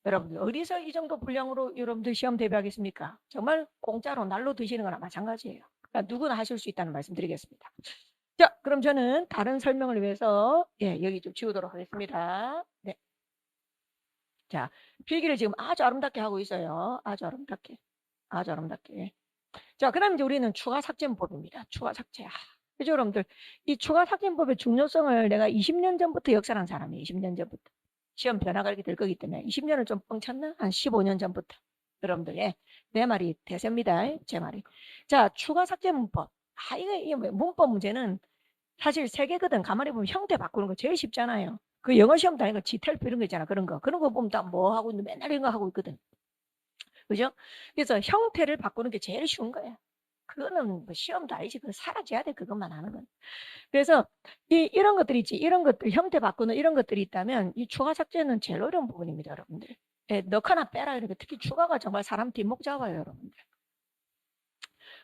여러분들, 어디서 이 정도 분량으로 여러분들 시험 대비하겠습니까? 정말 공짜로 날로 드시는 거나 마찬가지예요. 그러니까 누구나 하실 수 있다는 말씀 드리겠습니다. 자, 그럼 저는 다른 설명을 위해서, 예, 여기 좀 지우도록 하겠습니다. 네. 자, 필기를 지금 아주 아름답게 하고 있어요. 아주 아름답게. 아주 아름답게. 자, 그 다음에 이제 우리는 추가 삭제법입니다. 추가 삭제. 그죠, 여러분들? 이 추가 삭제법의 중요성을 내가 20년 전부터 역사한 사람이에요. 20년 전부터. 시험 변화가 이렇게 될 거기 때문에 20년을 좀 뻥쳤나? 한 15년 전부터. 여러분들, 예. 내 말이 대세입니다. 제 말이. 자, 추가 삭제 문법. 이게 문법 문제는 사실 세 개거든. 가만히 보면 형태 바꾸는 거 제일 쉽잖아요. 그 영어 시험 다니는 거 지텔프 이런 거 있잖아. 그런 거. 그런 거 보면 다 뭐 하고 있는 맨날 이런 거 하고 있거든. 그죠? 그래서 형태를 바꾸는 게 제일 쉬운 거야. 그거는 뭐 시험도 아니지. 그거 사라져야 돼. 그것만 하는 건. 그래서 이런 것들이 있지. 이런 것들, 형태 바꾸는 이런 것들이 있다면 이 추가 삭제는 제일 어려운 부분입니다. 여러분들. 예, 넣거나 빼라. 이런 거. 특히 추가가 정말 사람 뒷목 잡아요. 여러분들.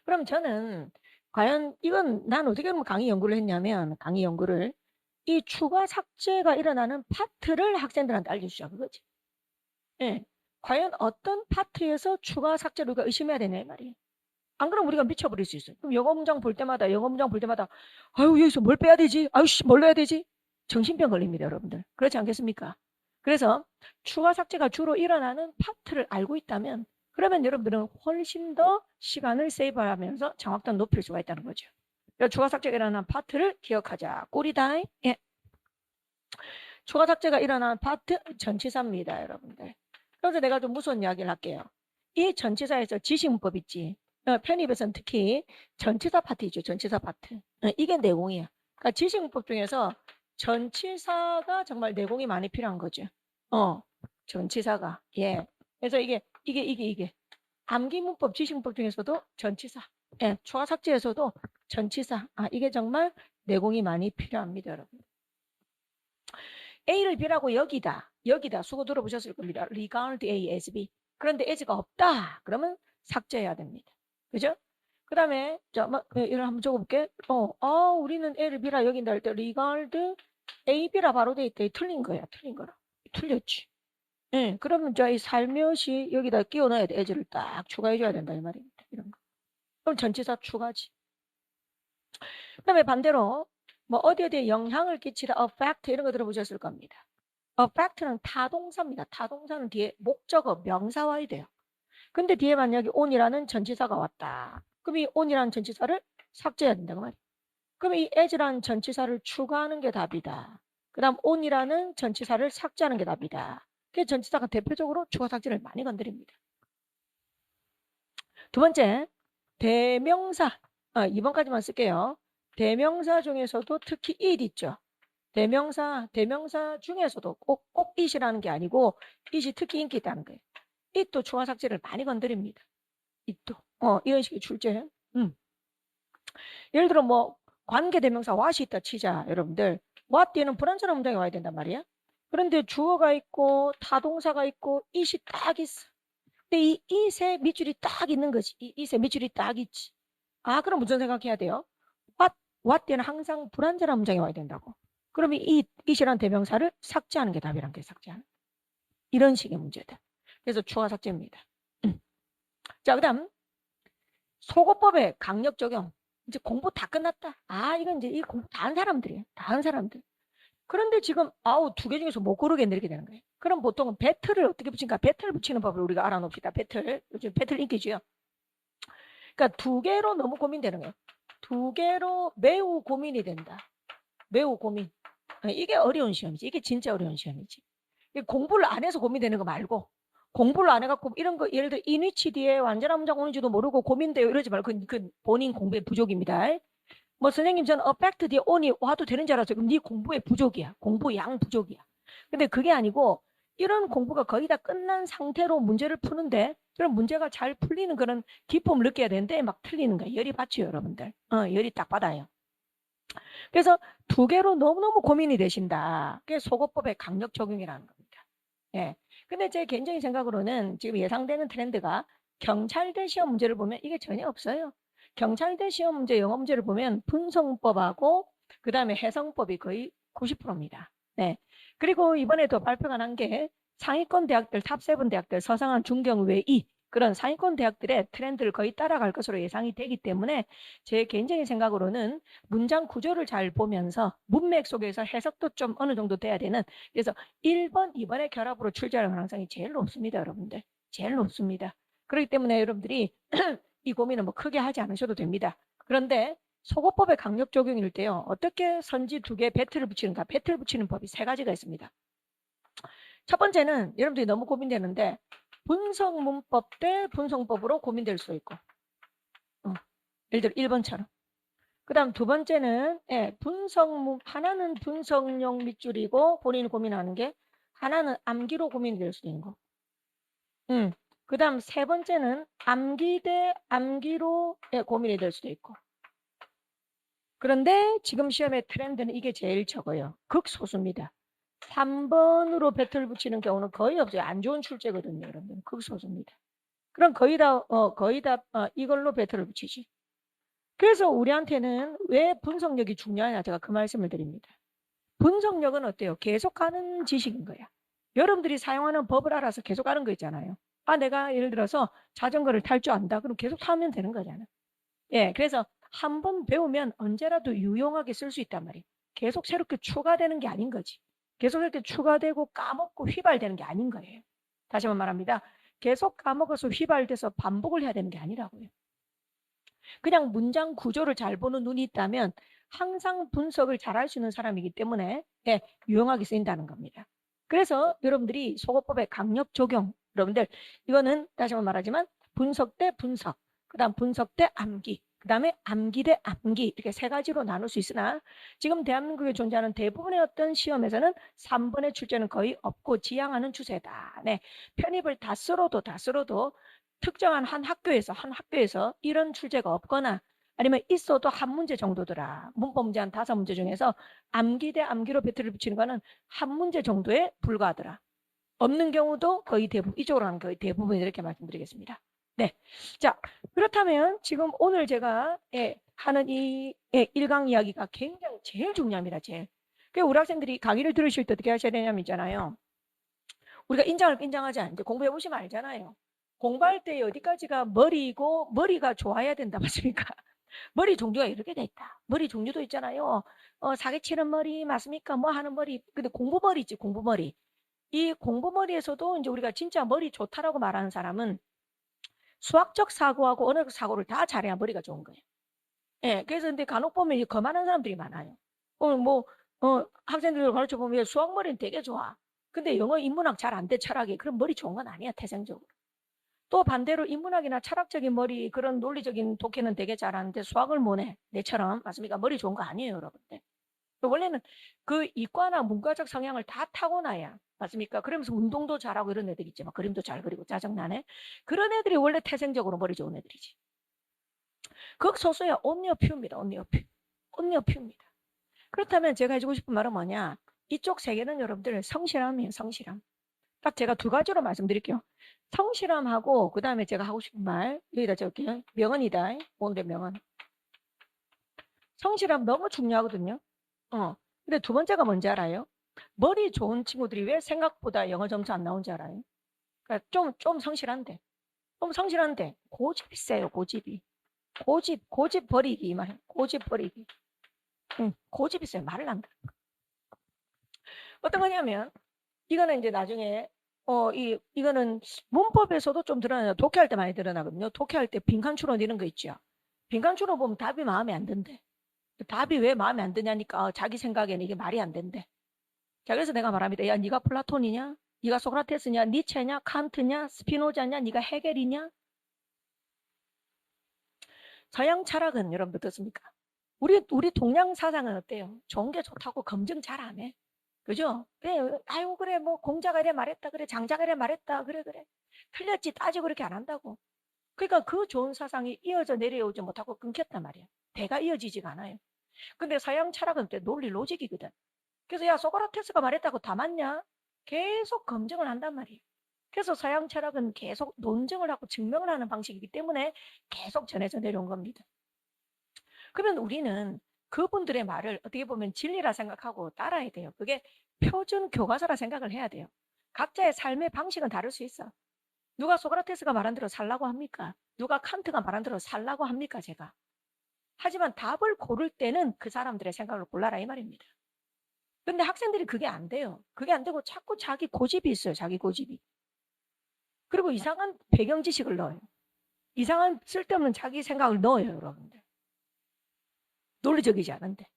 그럼 저는 과연 이건 난 어떻게 하면 강의 연구를 했냐면 강의 연구를 이 추가 삭제가 일어나는 파트를 학생들한테 알려주자. 그거지. 예. 과연 어떤 파트에서 추가 삭제를 우리가 의심해야 되냐 이 말이에요. 안 그러면 우리가 미쳐버릴 수 있어요. 그럼 영어 문장 볼 때마다 아유 여기서 뭘 빼야 되지? 아유 뭘 넣어야 되지? 정신병 걸립니다, 여러분들. 그렇지 않겠습니까? 그래서 추가 삭제가 주로 일어나는 파트를 알고 있다면 그러면 여러분들은 훨씬 더 시간을 세이브하면서 정확도를 높일 수가 있다는 거죠. 추가 삭제가 일어나는 파트를 기억하자. 꿀이다. 예. 추가 삭제가 일어나는 파트 전치사입니다, 여러분들. 그래서 내가 좀 무서운 이야기를 할게요. 이 전치사에서 지식문법 있지. 편입에서는 특히 전치사 파트 있죠. 전치사 파트. 이게 내공이야. 그러니까 지식문법 중에서 전치사가 정말 내공이 많이 필요한 거죠. 전치사가. 예. 그래서 이게. 암기문법, 지식문법 중에서도 전치사. 예. 추가 삭제에서도 전치사. 이게 정말 내공이 많이 필요합니다, 여러분. A를 B라고 여기다 수고 들어보셨을 겁니다. regard A as B. 그런데 as가 없다. 그러면 삭제해야 됩니다. 그죠? 그 다음에 이걸 한번 적어볼게. 우리는 A를 B라 여긴다 할 때 regard A, B라 바로 돼 있대. 틀린 거야. 틀린 거라. 틀렸지. 예, 그러면 이 살며시 여기다 끼워 넣어야 돼. as를 딱 추가해 줘야 된다 이 말입니다. 이런 거. 그럼 전치사 추가지. 그 다음에 반대로 어디에 영향을 끼치다 affect 이런 거 들어보셨을 겁니다. affect는 타동사입니다. 타동사는 뒤에 목적어 명사 와야 돼요. 근데 뒤에 만약에 on이라는 전치사가 왔다. 그럼 이 on이라는 전치사를 삭제해야 된다고 말이에요. 그럼 이 as라는 전치사를 추가하는 게 답이다. 그 다음 on이라는 전치사를 삭제하는 게 답이다. 그 전치사가 대표적으로 추가 삭제를 많이 건드립니다. 두 번째, 대명사. 2번까지만 쓸게요. 대명사 중에서도 특히 it 있죠. 대명사 중에서도 꼭 it이라는 게 아니고 it이 특히 인기 있다는 거예요. it도 추가 삭제를 많이 건드립니다. it도. 이런 식의 출제. 예를 들어 관계대명사 what이 있다 치자, 여러분들. what 뒤에는 불완전한 문장이 와야 된단 말이야. 그런데 주어가 있고 타동사가 있고 it이 딱 있어. 근데 이 it의 밑줄이 딱 있는 거지. 이 it의 밑줄이 딱 있지. 그럼 무슨 생각해야 돼요? what 뒤에는 항상 불완전한 문장이 와야 된다고. 그러면 it이라는 대명사를 삭제하는 게 답이란 게 삭제하는. 이런 식의 문제들. 그래서 추가 삭제입니다. 자, 그 다음 소거법의 강력 적용. 이제 공부 다 끝났다. 이건 이제 이 공부 다 한 사람들이에요. 다 한 사람들. 그런데 지금 두 개 중에서 못 고르겠네 이렇게 되는 거예요. 그럼 보통은 배틀을 어떻게 붙인가? 배틀 붙이는 법을 우리가 알아놓읍시다. 배틀. 요즘 배틀 인기지요. 그러니까 두 개로 너무 고민되는 거예요. 두 개로 매우 고민이 된다. 매우 고민. 이게 어려운 시험이지. 이게 진짜 어려운 시험이지. 공부를 안 해서 고민되는 거 말고 공부를 안 해갖고 이런 거 예를 들어 인위치 뒤에 완전한 문장 오는지도 모르고 고민돼요 이러지 말고 그 본인 공부의 부족입니다. 선생님 저는 affect 뒤에 on이 와도 되는 줄 알았어요. 그럼 네 공부의 부족이야. 공부 양 부족이야. 근데 그게 아니고 이런 공부가 거의 다 끝난 상태로 문제를 푸는데 그런 문제가 잘 풀리는 그런 기쁨을 느껴야 되는데 막 틀리는 거야. 열이 받죠 여러분들. 열이 딱 받아요. 그래서 두 개로 너무너무 고민이 되신다. 그게 소거법의 강력 적용이라는 겁니다. 예. 근데 제 개인적인 생각으로는 지금 예상되는 트렌드가 경찰대 시험 문제를 보면 이게 전혀 없어요. 경찰대 시험 문제 영어 문제를 보면 분성법하고 그 다음에 해성법이 거의 90%입니다. 네. 그리고 이번에도 발표가 난 게 상위권 대학들 탑7 대학들 서상한 중경 외이 그런 상위권 대학들의 트렌드를 거의 따라갈 것으로 예상이 되기 때문에 제 개인적인 생각으로는 문장 구조를 잘 보면서 문맥 속에서 해석도 좀 어느 정도 돼야 되는 그래서 1번, 2번의 결합으로 출제할 가능성이 제일 높습니다. 여러분들. 제일 높습니다. 그렇기 때문에 여러분들이 이 고민은 크게 하지 않으셔도 됩니다. 그런데 소거법의 강력 적용일 때요. 어떻게 선지 두 개 배틀을 붙이는가? 배틀 붙이는 법이 세 가지가 있습니다. 첫 번째는 여러분들이 너무 고민되는데 분석문법 대 분석법으로 고민될 수 있고 예를 들어 1번처럼 그 다음 두 번째는 하나는 분석용 밑줄이고 본인이 고민하는 게 하나는 암기로 고민이 될 수도 있는 거. 그 다음 세 번째는 암기 대 암기로 고민이 될 수도 있고. 그런데 지금 시험의 트렌드는 이게 제일 적어요. 극소수입니다. 3번으로 배틀 붙이는 경우는 거의 없어요. 안 좋은 출제거든요, 여러분. 극소수입니다. 그럼 거의 다 이걸로 배틀을 붙이지. 그래서 우리한테는 왜 분석력이 중요하냐 제가 그 말씀을 드립니다. 분석력은 어때요? 계속하는 지식인 거야. 여러분들이 사용하는 법을 알아서 계속 하는 거 있잖아요. 내가 예를 들어서 자전거를 탈 줄 안다. 그럼 계속 타면 되는 거잖아. 예, 그래서 한 번 배우면 언제라도 유용하게 쓸 수 있단 말이에요. 계속 새롭게 추가되는 게 아닌 거지. 계속 이렇게 추가되고 까먹고 휘발되는 게 아닌 거예요. 다시 한번 말합니다. 계속 까먹어서 휘발돼서 반복을 해야 되는 게 아니라고요. 그냥 문장 구조를 잘 보는 눈이 있다면 항상 분석을 잘 할 수 있는 사람이기 때문에 예, 유용하게 쓰인다는 겁니다. 그래서 여러분들이 속어법의 강력 적용, 여러분들 이거는 다시 한번 말하지만 분석 대 분석, 그 다음 분석 대 암기, 그 다음에 암기 대 암기 이렇게 세 가지로 나눌 수 있으나 지금 대한민국에 존재하는 대부분의 어떤 시험에서는 3번의 출제는 거의 없고 지향하는 추세다. 네, 편입을 다 쓸어도 특정한 한 학교에서 이런 출제가 없거나 아니면 있어도 한 문제 정도더라. 문법 문제 한 5문제 중에서 암기 대 암기로 배틀을 붙이는 거는 한 문제 정도에 불과하더라. 없는 경우도 거의 대부분, 이쪽으로 하는 거의 대부분 이렇게 말씀드리겠습니다. 네. 자, 그렇다면 지금 오늘 제가 하는 이 1강 이야기가 굉장히 제일 중요합니다. 제일. 그 우리 학생들이 강의를 들으실 때 어떻게 하셔야 되냐면 있잖아요. 우리가 인정하지 않는데 공부해 보시면 알잖아요. 공부할 때 어디까지가 머리고 머리가 좋아야 된다 맞습니까? 머리 종류가 이렇게 돼 있다. 머리 종류도 있잖아요. 사기치는 머리 맞습니까? 뭐 하는 머리. 근데 공부머리 있지, 공부머리. 이 공부머리에서도 이제 우리가 진짜 머리 좋다라고 말하는 사람은 수학적 사고하고 언어적 사고를 다 잘해야 머리가 좋은 거예요. 예, 그래서 근데 간혹 보면 거만한 사람들이 많아요. 학생들 가르쳐 보면 수학 머리는 되게 좋아. 근데 영어 인문학 잘 안 돼, 철학이. 그럼 머리 좋은 건 아니야, 태생적으로. 또 반대로 인문학이나 철학적인 머리, 그런 논리적인 독해는 되게 잘하는데 수학을 못해. 내처럼. 맞습니까? 머리 좋은 거 아니에요, 여러분들. 원래는 그 이과나 문과적 성향을 다 타고나야. 맞습니까? 그러면서 운동도 잘하고 이런 애들 있지. 막 그림도 잘 그리고 짜증나네. 그런 애들이 원래 태생적으로 머리 좋은 애들이지. 극소수야 only a few입니다. only a few. only a few입니다. 그렇다면 제가 해주고 싶은 말은 뭐냐? 이쪽 세 개는 여러분들 성실함이에요. 성실함. 딱 제가 두 가지로 말씀드릴게요. 성실함하고 그 다음에 제가 하고 싶은 말 여기다 적을게요. 명언이다. 오늘의 명언. 성실함 너무 중요하거든요. 근데 두 번째가 뭔지 알아요? 머리 좋은 친구들이 왜 생각보다 영어 점수 안 나온지 알아요? 그러니까 좀 성실한데. 좀 성실한데 고집이 세요. 고집이. 고집 버리기 말이에요. 고집 버리기. 고집이 세요. 말을 안 들어. 어떤 거냐면 이거는 이제 나중에 이거는 문법에서도 좀 드러나요. 독해할 때 많이 드러나거든요. 독해할 때 빈칸 추론 이런 거 있죠. 빈칸 추론 보면 답이 마음에 안 든대. 답이 왜 마음에 안 드냐니까 자기 생각에는 이게 말이 안 된대. 자, 그래서 내가 말합니다. 야, 네가 플라톤이냐? 네가 소크라테스냐? 니체냐? 칸트냐? 스피노자냐? 네가 헤겔이냐? 서양 철학은 여러분 어떻습니까? 우리 동양 사상은 어때요? 좋은 게 좋다고 검증 잘 안 해. 그죠? 그래, 아유, 그래, 뭐, 공자가 이래 말했다. 그래, 장자가 이래 말했다. 그래. 틀렸지. 따지고 그렇게 안 한다고. 그러니까 그 좋은 사상이 이어져 내려오지 못하고 끊겼단 말이야. 대가 이어지지가 않아요. 근데 서양 철학은 또 논리 로직이거든. 그래서 야, 소크라테스가 말했다고 다 맞냐? 계속 검증을 한단 말이에요. 그래서 서양 철학은 계속 논증을 하고 증명을 하는 방식이기 때문에 계속 전해져 내려온 겁니다. 그러면 우리는 그분들의 말을 어떻게 보면 진리라 생각하고 따라야 돼요. 그게 표준 교과서라 생각을 해야 돼요. 각자의 삶의 방식은 다를 수 있어. 누가 소크라테스가 말한 대로 살라고 합니까? 누가 칸트가 말한 대로 살라고 합니까? 제가. 하지만 답을 고를 때는 그 사람들의 생각을 골라라 이 말입니다. 근데 학생들이 그게 안 돼요. 그게 안 되고 자꾸 자기 고집이 있어요. 자기 고집이. 그리고 이상한 배경 지식을 넣어요. 이상한 쓸데없는 자기 생각을 넣어요. 여러분들. 논리적이지 않은데.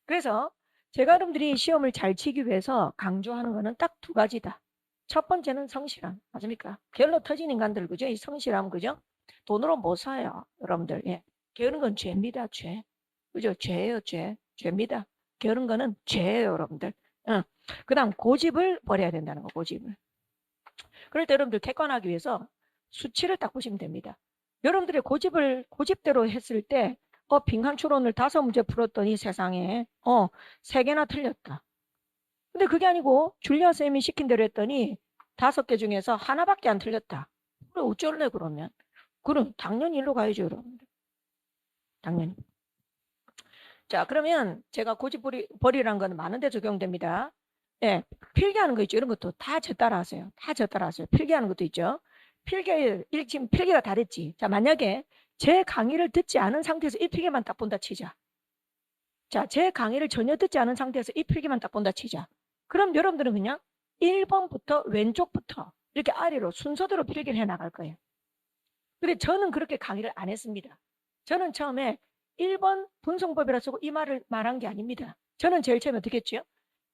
그래서 제가 여러분들이 시험을 잘 치기 위해서 강조하는 거는 딱 두 가지다. 첫 번째는 성실함. 맞습니까? 게을러 터진 인간들, 그죠? 이 성실함, 그죠? 돈으로 못 사요. 여러분들. 예. 게으른 건 죄입니다. 죄. 그죠? 죄예요. 죄입니다. 게으른 거는 죄예요. 여러분들. 그 다음 고집을 버려야 된다는 거. 고집을. 그럴 때 여러분들 객관하기 위해서 수치를 딱 보시면 됩니다. 여러분들의 고집대로 했을 때 빈칸 추론을 5문제 풀었더니 세상에 3개나 틀렸다. 근데 그게 아니고 줄리아 쌤이 시킨 대로 했더니 5개 중에서 하나밖에 안 틀렸다. 그래 어쩔래 그러면? 그럼 당연히 일로 가야죠 여러분들. 당연히. 자 그러면 제가 고집 버리라는 건 많은 데 적용됩니다. 예, 필기하는 거 있죠. 이런 것도 다 저 따라 하세요. 필기하는 것도 있죠. 지금 필기가 다 됐지. 자, 만약에 제 강의를 듣지 않은 상태에서 이 필기만 딱 본다 치자. 자, 제 강의를 전혀 듣지 않은 상태에서 이 필기만 딱 본다 치자. 그럼 여러분들은 그냥 1번부터 왼쪽부터 이렇게 아래로 순서대로 필기를 해 나갈 거예요. 근데 저는 그렇게 강의를 안 했습니다. 저는 처음에 1번 분성법이라 쓰고 이 말을 말한 게 아닙니다. 저는 제일 처음에 어떻게 했죠?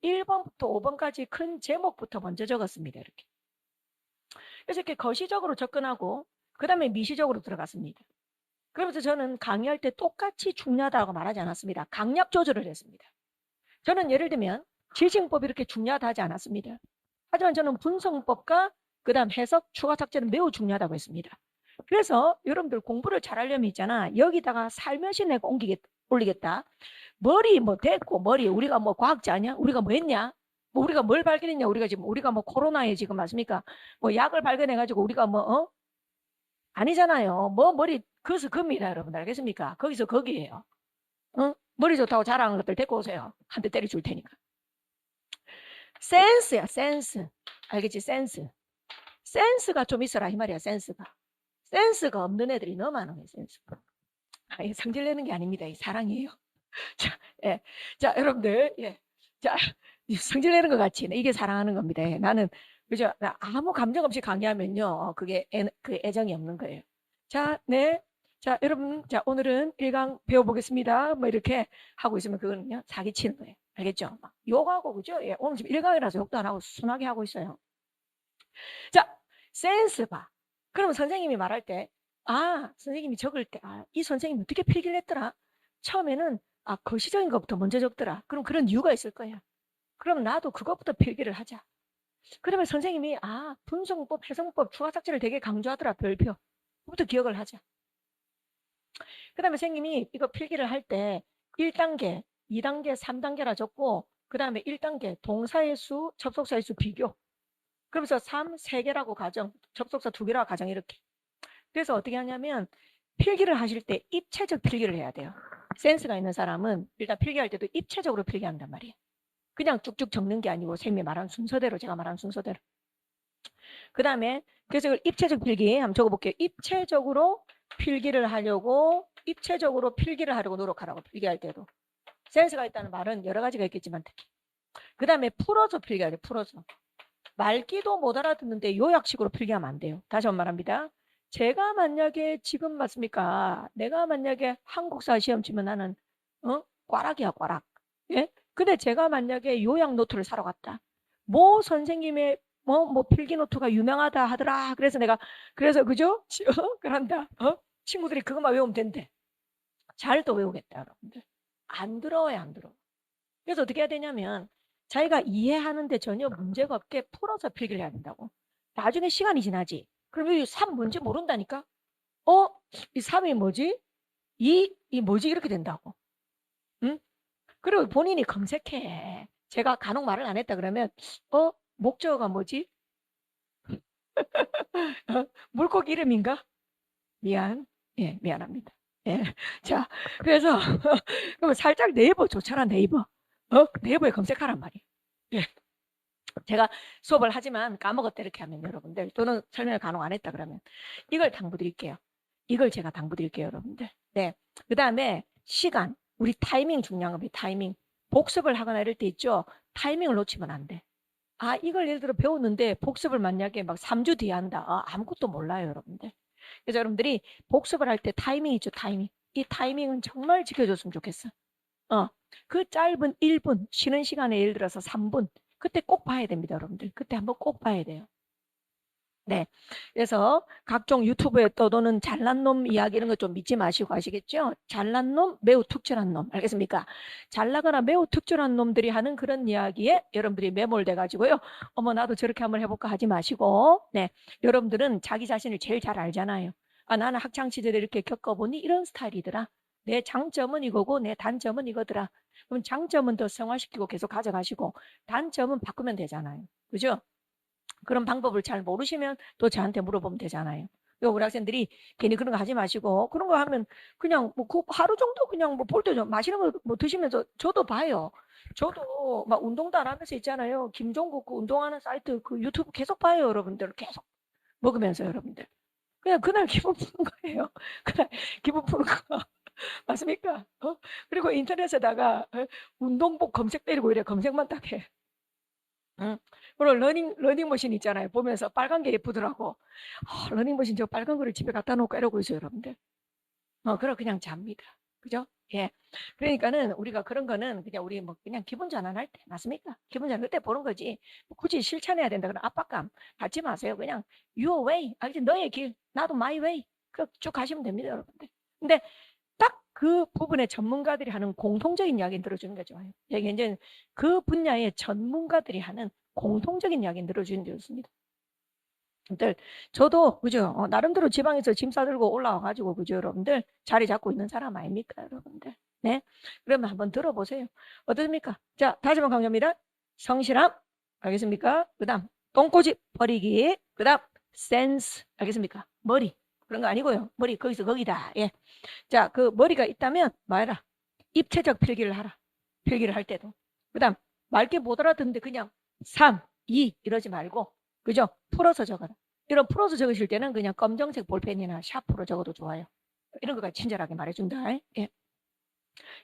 1번부터 5번까지 큰 제목부터 먼저 적었습니다. 이렇게. 그래서 이렇게 거시적으로 접근하고 그 다음에 미시적으로 들어갔습니다. 그러면서 저는 강의할 때 똑같이 중요하다고 말하지 않았습니다. 강약 조절을 했습니다. 저는 예를 들면 지식법이 이렇게 중요하다 하지 않았습니다. 하지만 저는 분성법과 그 다음 해석, 추가 삭제는 매우 중요하다고 했습니다. 그래서 여러분들 공부를 잘하려면 있잖아. 여기다가 살며시 내가 올리겠다. 머리 뭐 됐고 머리 우리가 뭐 과학자 아니야? 우리가 뭐 했냐? 뭐 우리가 뭘 발견했냐? 우리가 뭐 코로나에 지금 맞습니까? 뭐 약을 발견해 가지고 우리가 뭐 아니잖아요. 뭐 머리 그것은 겁니다, 여러분. 알겠습니까? 거기서 거기에요. 머리 좋다고 자랑하는 것들 데리고 오세요. 한 대 때려줄 테니까. 센스야, 센스. 알겠지? 센스. 센스가 좀 있어라 이 말이야. 센스가 없는 애들이 너무 많은 거예요. 센스가. 성질 내는 게 아닙니다. 이 사랑이에요. 자, 예. 자, 여러분들, 예. 자, 성질 내는 것 같이 이게 사랑하는 겁니다. 예. 나는 그죠? 아무 감정 없이 강의하면요, 그게 그 애정이 없는 거예요. 자, 네. 자, 여러분, 자, 오늘은 1강 배워보겠습니다. 뭐 이렇게 하고 있으면 그거는요, 사기치는 거예요. 알겠죠? 막 욕하고, 그죠? 예, 오늘 지금 1강이라서 욕도 안 하고 순하게 하고 있어요. 자, 센스 봐. 그러면 선생님이 말할 때, 선생님이 적을 때, 이 선생님 어떻게 필기를 했더라? 처음에는, 거시적인 것부터 먼저 적더라. 그럼 그런 이유가 있을 거야. 그럼 나도 그것부터 필기를 하자. 그러면 선생님이, 분성법, 해석법, 추가삭제를 되게 강조하더라. 별표. 그것부터 기억을 하자. 그 다음에 선생님이 이거 필기를 할 때 1단계, 2단계, 3단계라 적고 그 다음에 1단계 동사의 수, 접속사의 수 비교. 그러면서 3, 3개라고 가정, 접속사 2개라고 가정 이렇게. 그래서 어떻게 하냐면 필기를 하실 때 입체적 필기를 해야 돼요. 센스가 있는 사람은 일단 필기할 때도 입체적으로 필기한단 말이에요. 그냥 쭉쭉 적는 게 아니고 선생님이 말한 순서대로, 제가 말한 순서대로. 그 다음에 그래서 이걸 입체적 필기 한번 적어볼게요. 입체적으로 필기를 하려고 노력하라고 필기할 때도. 센스가 있다는 말은 여러 가지가 있겠지만 특히. 그 다음에 풀어서 필기해야 돼. 풀어서. 말귀도 못 알아듣는데 요약식으로 필기하면 안 돼요. 다시 한번 말합니다. 제가 만약에 지금 맞습니까? 내가 만약에 한국사 시험 치면 나는 꽈락이야 꽈락. 예? 근데 제가 만약에 요약 노트를 사러 갔다. 뭐 선생님의 뭐 필기 노트가 유명하다 하더라. 그래서 그죠? 그런다. 친구들이 그것만 외우면 된대. 잘 또 외우겠다 여러분들. 안 들어요 안 들어. 그래서 어떻게 해야 되냐면 자기가 이해하는데 전혀 문제가 없게 풀어서 필기를 해야 된다고. 나중에 시간이 지나지. 그럼 이 3 뭔지 모른다니까? 이 3이 뭐지? 이 뭐지? 이렇게 된다고. 응? 그리고 본인이 검색해. 제가 간혹 말을 안 했다 그러면 목적어가 뭐지? 물고기 이름인가? 예, 미안합니다. 예. 자, 그래서 그러면 살짝 네이버 좋잖아, 네이버. 네이버에 검색하란 말이에요. 예. 제가 수업을 하지만 까먹었다 이렇게 하면 여러분들 또는 설명을 간혹 안 했다 그러면 이걸 당부드릴게요. 이걸 제가 당부드릴게요, 여러분들. 네. 그 다음에 시간. 우리 타이밍 중요한 겁니다. 타이밍. 복습을 하거나 이럴 때 있죠. 타이밍을 놓치면 안 돼. 이걸 예를 들어 배웠는데 복습을 만약에 막 3주 뒤에 한다. 아무것도 몰라요, 여러분들. 그래서 여러분들이 복습을 할 때 타이밍 있죠, 타이밍. 이 타이밍은 정말 지켜줬으면 좋겠어. 그 짧은 1분, 쉬는 시간에 예를 들어서 3분, 그때 꼭 봐야 됩니다, 여러분들. 그때 한번 꼭 봐야 돼요. 네. 그래서 각종 유튜브에 떠도는 잘난 놈 이야기 이런 거 좀 믿지 마시고 아시겠죠? 잘난 놈, 매우 특출한 놈. 알겠습니까? 잘나거나 매우 특출한 놈들이 하는 그런 이야기에 여러분들이 매몰돼 가지고요. 어머, 나도 저렇게 한번 해볼까 하지 마시고, 네. 여러분들은 자기 자신을 제일 잘 알잖아요. 나는 학창 시절에 이렇게 겪어보니 이런 스타일이더라. 내 장점은 이거고 내 단점은 이거더라. 그럼 장점은 더 성화시키고 계속 가져가시고 단점은 바꾸면 되잖아요. 그죠? 그런 방법을 잘 모르시면 또 저한테 물어보면 되잖아요. 우리 학생들이 괜히 그런 거 하지 마시고 그런 거 하면 그냥 뭐 그 하루 정도 그냥 뭐 볼 때 좀 맛있는 거 뭐 드시면서 저도 봐요. 저도 막 운동도 안 하면서 있잖아요. 김종국 그 운동하는 사이트 그 유튜브 계속 봐요, 여러분들. 계속 먹으면서 여러분들. 그냥 그날 기분 푸는 거예요. 그날 기분 푸는 거. 맞습니까? 그리고 인터넷에다가 운동복 검색 때리고 이래 검색만 딱 해. 응. 그리고 러닝머신 있잖아요. 보면서 빨간 게 예쁘더라고. 러닝머신 저 빨간 거를 집에 갖다 놓고 이러고 있어요, 여러분들. 그럼 그냥 잡니다. 그죠? 예. 그러니까는 우리가 그런 거는 그냥 우리 뭐 그냥 기분 전환할 때, 맞습니까? 기분 전환 그때 보는 거지. 뭐 굳이 실천해야 된다 그런 압박감 갖지 마세요. 그냥 your way. 알지? 너의 길. 나도 my way. 쭉 가시면 됩니다, 여러분들. 근데 딱 그 부분에 전문가들이 하는 공통적인 이야기를 들어주는 게 좋아요. 이제 그 분야의 전문가들이 하는 공통적인 이야기를 들어주는 게 좋습니다. 여러분들, 저도 그죠? 나름대로 지방에서 짐 싸들고 올라와가지고 그죠, 여러분들 자리 잡고 있는 사람 아닙니까, 여러분들? 네, 그러면 한번 들어보세요. 어떻습니까? 자, 다시 한번 강조합니다. 성실함, 알겠습니까? 그다음 똥꼬집 버리기, 그다음 센스, 알겠습니까? 머리 그런 거 아니고요. 머리 거기서 거기다. 예. 자, 그 머리가 있다면 뭐해라? 입체적 필기를 하라. 필기를 할 때도. 그다음 맑게 못 알아듣는데 그냥 3, 2 이러지 말고 그죠? 풀어서 적어라. 이런 풀어서 적으실 때는 그냥 검정색 볼펜이나 샤프로 적어도 좋아요. 이런 거가 친절하게 말해준다. 예.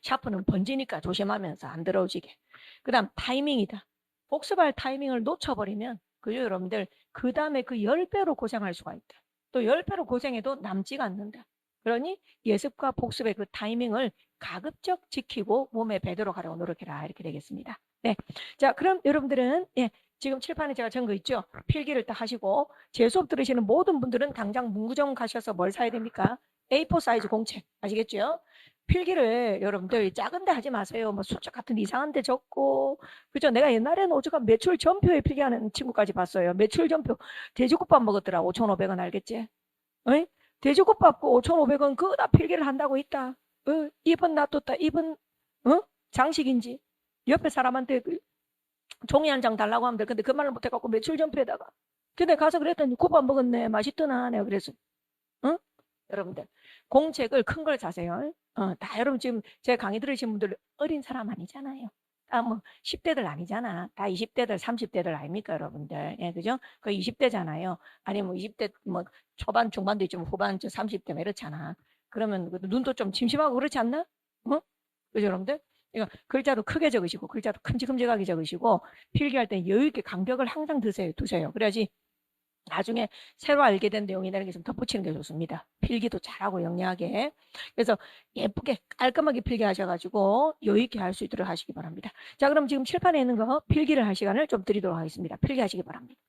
샤프는 번지니까 조심하면서 안 들어오지게. 그다음 타이밍이다. 복습할 타이밍을 놓쳐버리면 그죠, 여러분들? 그 다음에 그 10배로 고생할 수가 있다. 또 10배로 고생해도 남지가 않는다. 그러니 예습과 복습의 그 타이밍을 가급적 지키고 몸에 배도록 하려고 노력해라. 이렇게 되겠습니다. 네. 자, 그럼 여러분들은 예, 지금 칠판에 제가 적은 거 있죠? 필기를 딱 하시고 제 수업 들으시는 모든 분들은 당장 문구점 가셔서 뭘 사야 됩니까? A4 사이즈 공책 아시겠죠? 필기를 여러분들 작은데 하지 마세요. 뭐 숫자 같은 이상한데 적고 그죠? 내가 옛날에는 오죽한 매출 전표에 필기하는 친구까지 봤어요. 매출 전표 돼지국밥 먹었더라. 5,500원 알겠지? 어이? 돼지국밥 5,500원 그다 필기를 한다고 있다. 입은 놔뒀다. 입은 장식인지 옆에 사람한테 종이 한 장 달라고 하면 돼. 근데 그 말을 못해갖고 매출 전표에다가 근데 가서 그랬더니 국밥 먹었네. 맛있더나. 내가 그래서 응? 여러분들 공책을 큰 걸 사세요. 다 여러분 지금 제 강의 들으신 분들 어린 사람 아니잖아요. 뭐 10대들 아니잖아. 다 20대들, 30대들 아닙니까, 여러분들? 예, 그죠? 그 20대잖아요. 아니 뭐 20대 뭐 초반, 중반도 있지만 후반 30대 뭐 이렇잖아. 그러면 눈도 좀 침침하고 그렇지 않나? 그죠, 여러분들? 이거 글자도 크게 적으시고 글자도 큼직큼직하게 적으시고 필기할 때 여유 있게 간격을 항상 두세요. 그래야지 나중에 새로 알게 된 내용이라는 게 좀 덧붙이는 게 좋습니다. 필기도 잘하고 영리하게. 그래서 예쁘게 깔끔하게 필기하셔가지고 여유 있게 할 수 있도록 하시기 바랍니다. 자, 그럼 지금 칠판에 있는 거 필기를 할 시간을 좀 드리도록 하겠습니다. 필기하시기 바랍니다.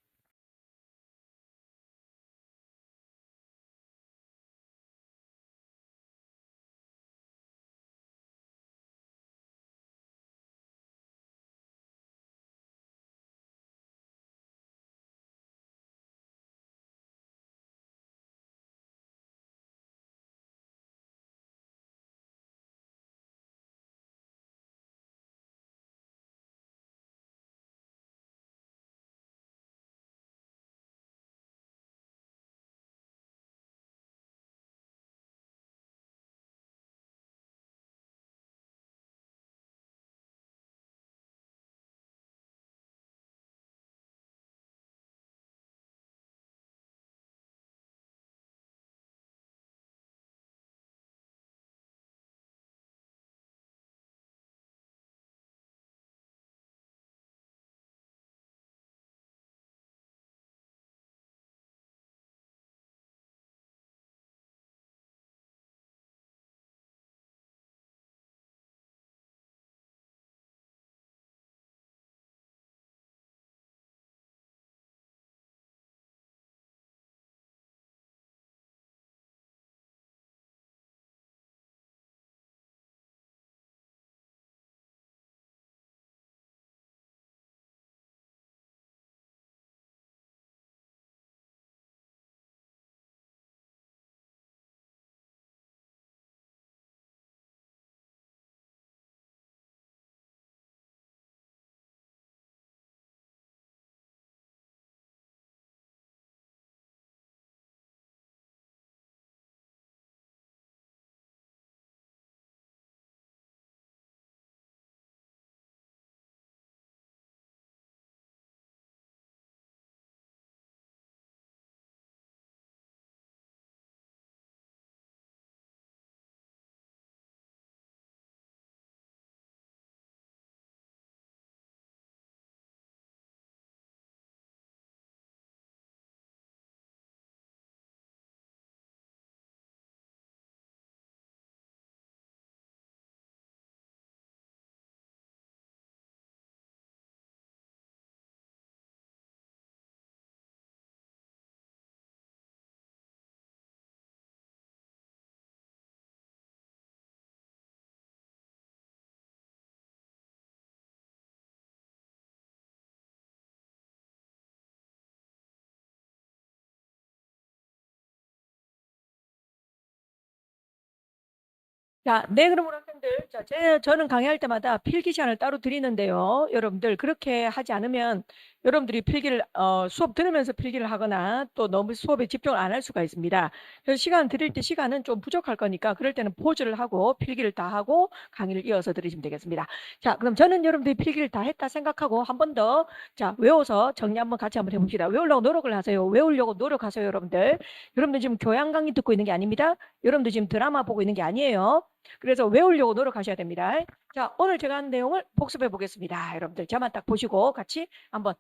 자, 네, 그럼 우리 학생들, 자, 저는 강의할 때마다 필기 시간을 따로 드리는데요. 여러분들, 그렇게 하지 않으면 여러분들이 필기를, 수업 들으면서 필기를 하거나 또 너무 수업에 집중을 안 할 수가 있습니다. 그래서 시간 드릴 때 시간은 좀 부족할 거니까 그럴 때는 포즈를 하고 필기를 다 하고 강의를 이어서 들으시면 되겠습니다. 자, 그럼 저는 여러분들이 필기를 다 했다 생각하고 한 번 더, 자, 외워서 정리 한번 같이 한번 해봅시다. 외우려고 노력을 하세요. 외우려고 노력하세요, 여러분들. 여러분들 지금 교양 강의 듣고 있는 게 아닙니다. 여러분들 지금 드라마 보고 있는 게 아니에요. 그래서 외우려고 노력하셔야 됩니다. 자, 오늘 제가 한 내용을 복습해 보겠습니다. 여러분들 저만 딱 보시고 같이 한번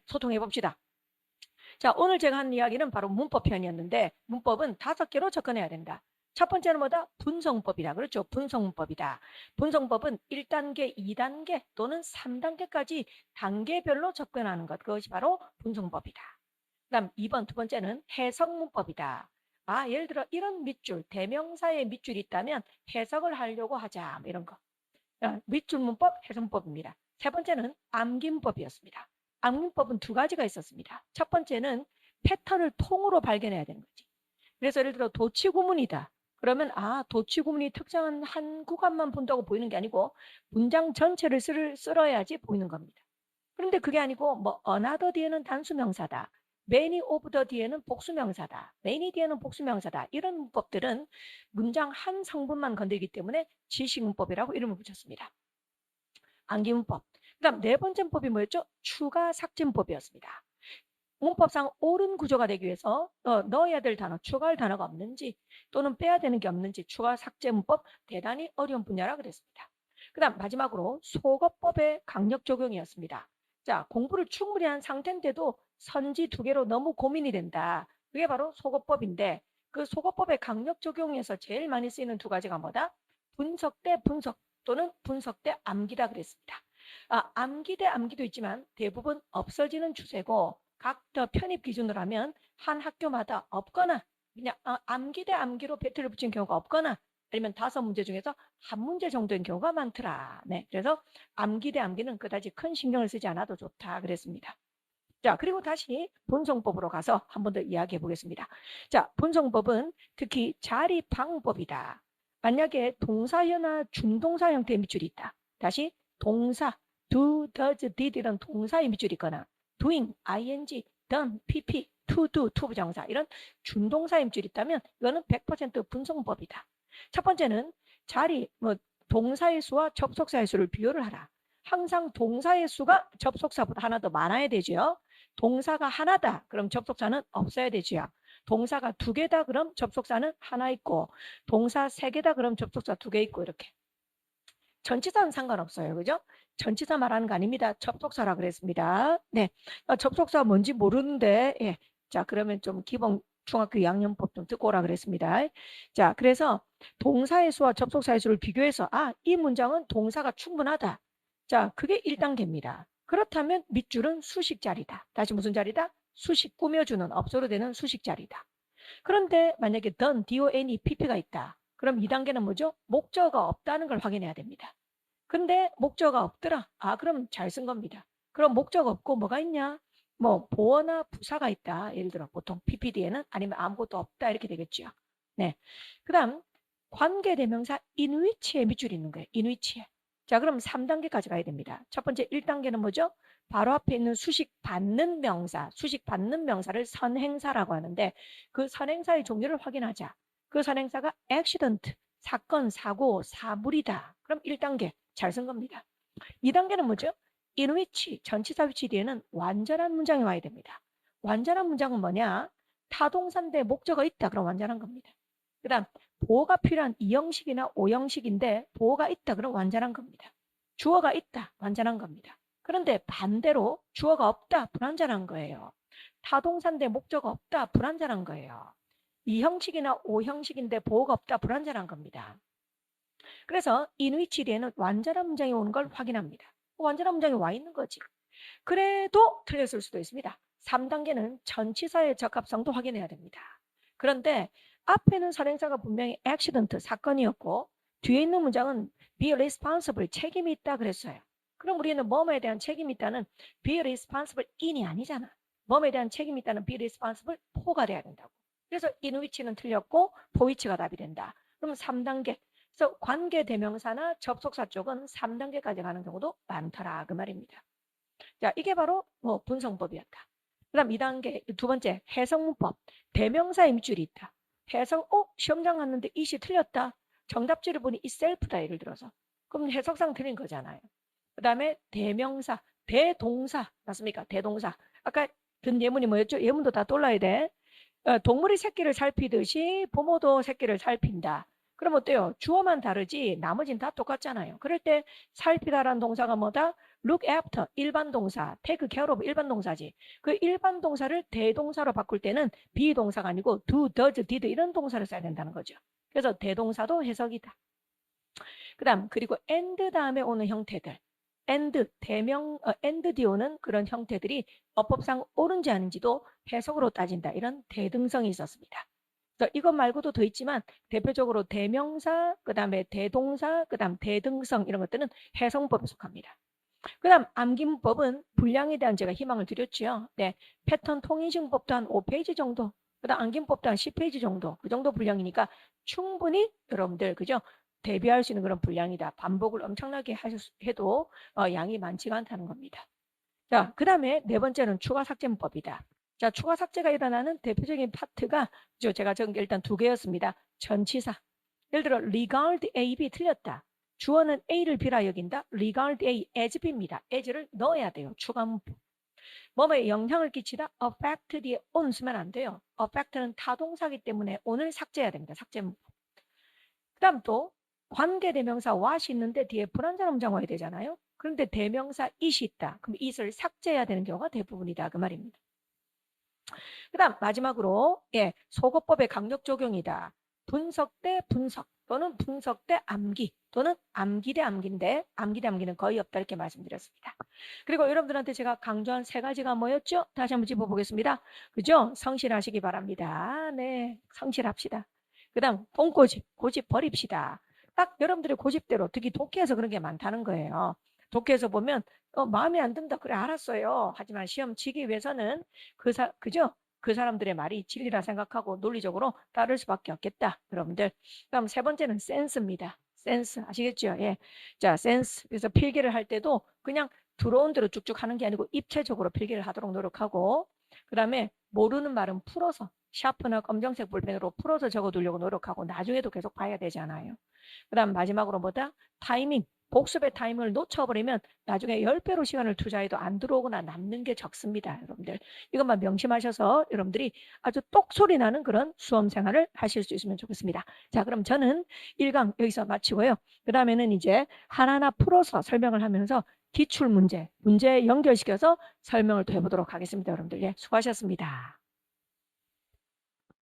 소통해 봅시다. 자, 오늘 제가 한 이야기는 바로 문법 편이었는데 문법은 5개로 접근해야 된다. 첫 번째는 뭐다? 분성법이다. 그렇죠? 분성문법이다. 분성법은 1단계, 2단계 또는 3단계까지 단계별로 접근하는 것. 그것이 바로 분성법이다. 그다음 2번 두 번째는 해석문법이다. 아, 예를 들어 이런 밑줄, 대명사의 밑줄이 있다면 해석을 하려고 하자. 뭐 이런 거. 밑줄 문법, 해석문법입니다. 세 번째는 암기문법이었습니다. 암기문법은 2가지가 있었습니다. 첫 번째는 패턴을 통으로 발견해야 되는 거지. 그래서 예를 들어 도치구문이다. 그러면 도치구문이 특정한 한 구간만 본다고 보이는 게 아니고 문장 전체를 쓸어야지 보이는 겁니다. 그런데 그게 아니고 뭐 another 뒤에는 단수명사다. many of the 뒤에는 복수명사다. many 뒤에는 복수명사다. 이런 문법들은 문장 한 성분만 건들기 때문에 지식문법이라고 이름을 붙였습니다. 암기문법. 그다음 네 번째 문법이 뭐였죠? 추가 삭제문법이었습니다. 문법상 옳은 구조가 되기 위해서 넣어야 될 단어, 추가할 단어가 없는지 또는 빼야 되는 게 없는지 추가 삭제 문법 대단히 어려운 분야라 그랬습니다. 그다음 마지막으로 소거법의 강력 적용이었습니다. 자, 공부를 충분히 한 상태인데도 선지 2개로 너무 고민이 된다. 그게 바로 소거법인데 그 소거법의 강력 적용에서 제일 많이 쓰이는 2가지가 뭐다? 분석 대 분석 또는 분석 대 암기다 그랬습니다. 암기 대 암기도 있지만 대부분 없어지는 추세고 각 더 편입 기준으로 하면 한 학교마다 없거나 그냥 암기 대 암기로 배틀을 붙인 경우가 없거나 아니면 5문제 중에서 한 문제 정도인 경우가 많더라. 네, 그래서 암기 대 암기는 그다지 큰 신경을 쓰지 않아도 좋다 그랬습니다. 자, 그리고 다시 본성법으로 가서 한 번 더 이야기해 보겠습니다. 자, 본성법은 특히 자리 방법이다. 만약에 동사형이나 준동사 형태의 밑줄이 있다. 다시 동사, do, does, did 이런 동사의 밑줄이 있거나 doing, ing, done, pp, to do, to 부정사 이런 준동사의 밑줄이 있다면 이거는 100% 분성법이다. 첫 번째는 자리, 동사의 수와 접속사의 수를 비교를 하라. 항상 동사의 수가 접속사보다 하나 더 많아야 되죠. 동사가 하나다. 그럼 접속사는 없어야 되지요. 동사가 2개다. 그럼 접속사는 하나 있고 동사 3개다. 그럼 접속사 2개 있고 이렇게. 전치사는 상관없어요. 그죠? 전치사 말하는 거 아닙니다. 접속사라 그랬습니다. 네. 접속사 뭔지 모르는데 예. 자, 그러면 좀 기본 중학교 2학년법 좀 듣고 오라 그랬습니다. 자, 그래서 동사의 수와 접속사의 수를 비교해서 이 문장은 동사가 충분하다. 자, 그게 1단계입니다. 그렇다면 밑줄은 수식 자리다. 다시 무슨 자리다? 수식 꾸며주는 업소로 되는 수식 자리다. 그런데 만약에 done, don이 pp가 있다. 그럼 2단계는 뭐죠? 목적어가 없다는 걸 확인해야 됩니다. 근데 목적어가 없더라. 그럼 잘 쓴 겁니다. 그럼 목적 없고 뭐가 있냐? 뭐 보어나 부사가 있다. 예를 들어 보통 ppd에는 아니면 아무것도 없다 이렇게 되겠죠. 네. 그다음 관계대명사 in which에 밑줄이 있는 거예요. in which에. 자, 그럼 3단계까지 가야 됩니다. 첫 번째 1단계는 뭐죠? 바로 앞에 있는 수식 받는 명사, 수식 받는 명사를 선행사라고 하는데 그 선행사의 종류를 확인하자. 그 선행사가 accident, 사건, 사고, 사물이다. 그럼 1단계 잘 쓴 겁니다. 2단계는 뭐죠? in which, 전치사 위치 뒤에는 완전한 문장이 와야 됩니다. 완전한 문장은 뭐냐? 타동사인데 목적어 있다. 그럼 완전한 겁니다. 그 다음 보호가 필요한 2형식이나 5형식인데 보호가 있다. 그럼 완전한 겁니다. 주어가 있다. 완전한 겁니다. 그런데 반대로 주어가 없다. 불완전한 거예요. 타동사인데 목적어 없다. 불완전한 거예요. 2형식이나 5형식인데 보호가 없다. 불완전한 겁니다. 그래서 in which 뒤에는 완전한 문장이 오는 걸 확인합니다. 완전한 문장이 와 있는 거지. 그래도 틀렸을 수도 있습니다. 3단계는 전치사의 적합성도 확인해야 됩니다. 그런데 앞에는 선행사가 분명히 accident, 사건이었고 뒤에 있는 문장은 be responsible, 책임이 있다 그랬어요. 그럼 우리는 뭐뭐에 대한 책임이 있다는 be responsible in이 아니잖아. 뭐뭐에 대한 책임이 있다는 be responsible for가 돼야 된다고. 그래서 in which는 틀렸고 for which가 답이 된다. 그럼 3단계. 그래서 관계대명사나 접속사 쪽은 3단계까지 가는 경우도 많더라 그 말입니다. 자, 이게 바로 뭐 분성법이었다. 그다음 2단계 두 번째 해석문법. 대명사 임줄이 있다. 해석 시험장 갔는데 이시 틀렸다. 정답지를 보니 이 셀프다 예를 들어서. 그럼 해석상 틀린 거잖아요. 그다음에 대명사, 대동사 맞습니까? 대동사. 아까 든 예문이 뭐였죠? 예문도 다 떠올라야 돼. 동물이 새끼를 살피듯이 부모도 새끼를 살핀다. 그럼 어때요? 주어만 다르지 나머지는 다 똑같잖아요. 그럴 때 살피다라는 동사가 뭐다? look after 일반 동사, take care of 일반 동사지. 그 일반 동사를 대동사로 바꿀 때는 비동사가 아니고 do, does, did 이런 동사를 써야 된다는 거죠. 그래서 대동사도 해석이다. 그다음 그리고 and 다음에 오는 형태들. and and 뒤에 오는 그런 형태들이 어법상 옳은지 아닌지도 해석으로 따진다. 이런 대등성이 있었습니다. 이것 말고도 더 있지만 대표적으로 대명사, 그다음에 대동사, 그다음 대등성 이런 것들은 해석법에 속합니다. 그다음 암기문법은 분량에 대한 제가 희망을 드렸죠. 네, 패턴 통인식법도 한 5페이지 정도, 그다음 암기문법도 한 10페이지 정도, 그 정도 분량이니까 충분히 여러분들 그죠? 대비할 수 있는 그런 분량이다. 반복을 엄청나게 해도 양이 많지가 않다는 겁니다. 자, 그다음에 네 번째는 추가 삭제문법이다. 자, 추가 삭제가 일어나는 대표적인 파트가 제가 적은 게 일단 두 개였습니다. 전치사. 예를 들어 regard A, B 틀렸다. 주어는 A를 B라 여긴다. regard A as B입니다. as를 넣어야 돼요. 추가 문법. 뭐뭐에 영향을 끼치다 affect 뒤에 on 쓰면 안 돼요. affect는 타동사기 때문에 on을 삭제해야 됩니다. 삭제 문법. 그다음 또 관계대명사 what이 있는데 뒤에 불완전 음장 와야 되잖아요. 그런데 대명사 it이 있다. 그럼 it을 삭제해야 되는 경우가 대부분이다. 그 말입니다. 그다음 마지막으로 소거법의 강력 적용이다. 분석 대 분석 또는 분석 대 암기 또는 암기 대 암기인데 암기 대 암기는 거의 없다 이렇게 말씀드렸습니다. 그리고 여러분들한테 제가 강조한 세 가지가 뭐였죠? 다시 한번 짚어보겠습니다. 그죠? 성실하시기 바랍니다. 네, 성실합시다. 그다음 본고집, 고집 버립시다. 딱 여러분들의 고집대로 특히 독해에서 그런 게 많다는 거예요. 독해에서 보면 마음에 안 든다. 그래 알았어요. 하지만 시험 치기 위해서는 그죠? 그 사람들의 말이 진리라 생각하고 논리적으로 따를 수밖에 없겠다. 여러분들. 그럼 세 번째는 센스입니다. 센스 아시겠죠? 예. 자, 센스. 그래서 필기를 할 때도 그냥 들어온 대로 쭉쭉 하는 게 아니고 입체적으로 필기를 하도록 노력하고 그다음에 모르는 말은 풀어서 샤프나 검정색 볼펜으로 풀어서 적어두려고 노력하고 나중에도 계속 봐야 되잖아요. 그다음 마지막으로 뭐다? 타이밍. 복습의 타이밍을 놓쳐버리면 나중에 10배로 시간을 투자해도 안 들어오거나 남는 게 적습니다. 여러분들. 이것만 명심하셔서 여러분들이 아주 똑소리 나는 그런 수험 생활을 하실 수 있으면 좋겠습니다. 자, 그럼 저는 1강 여기서 마치고요. 그 다음에는 이제 하나하나 풀어서 설명을 하면서 기출문제, 문제 연결시켜서 설명을 더 해보도록 하겠습니다. 여러분들. 예, 수고하셨습니다.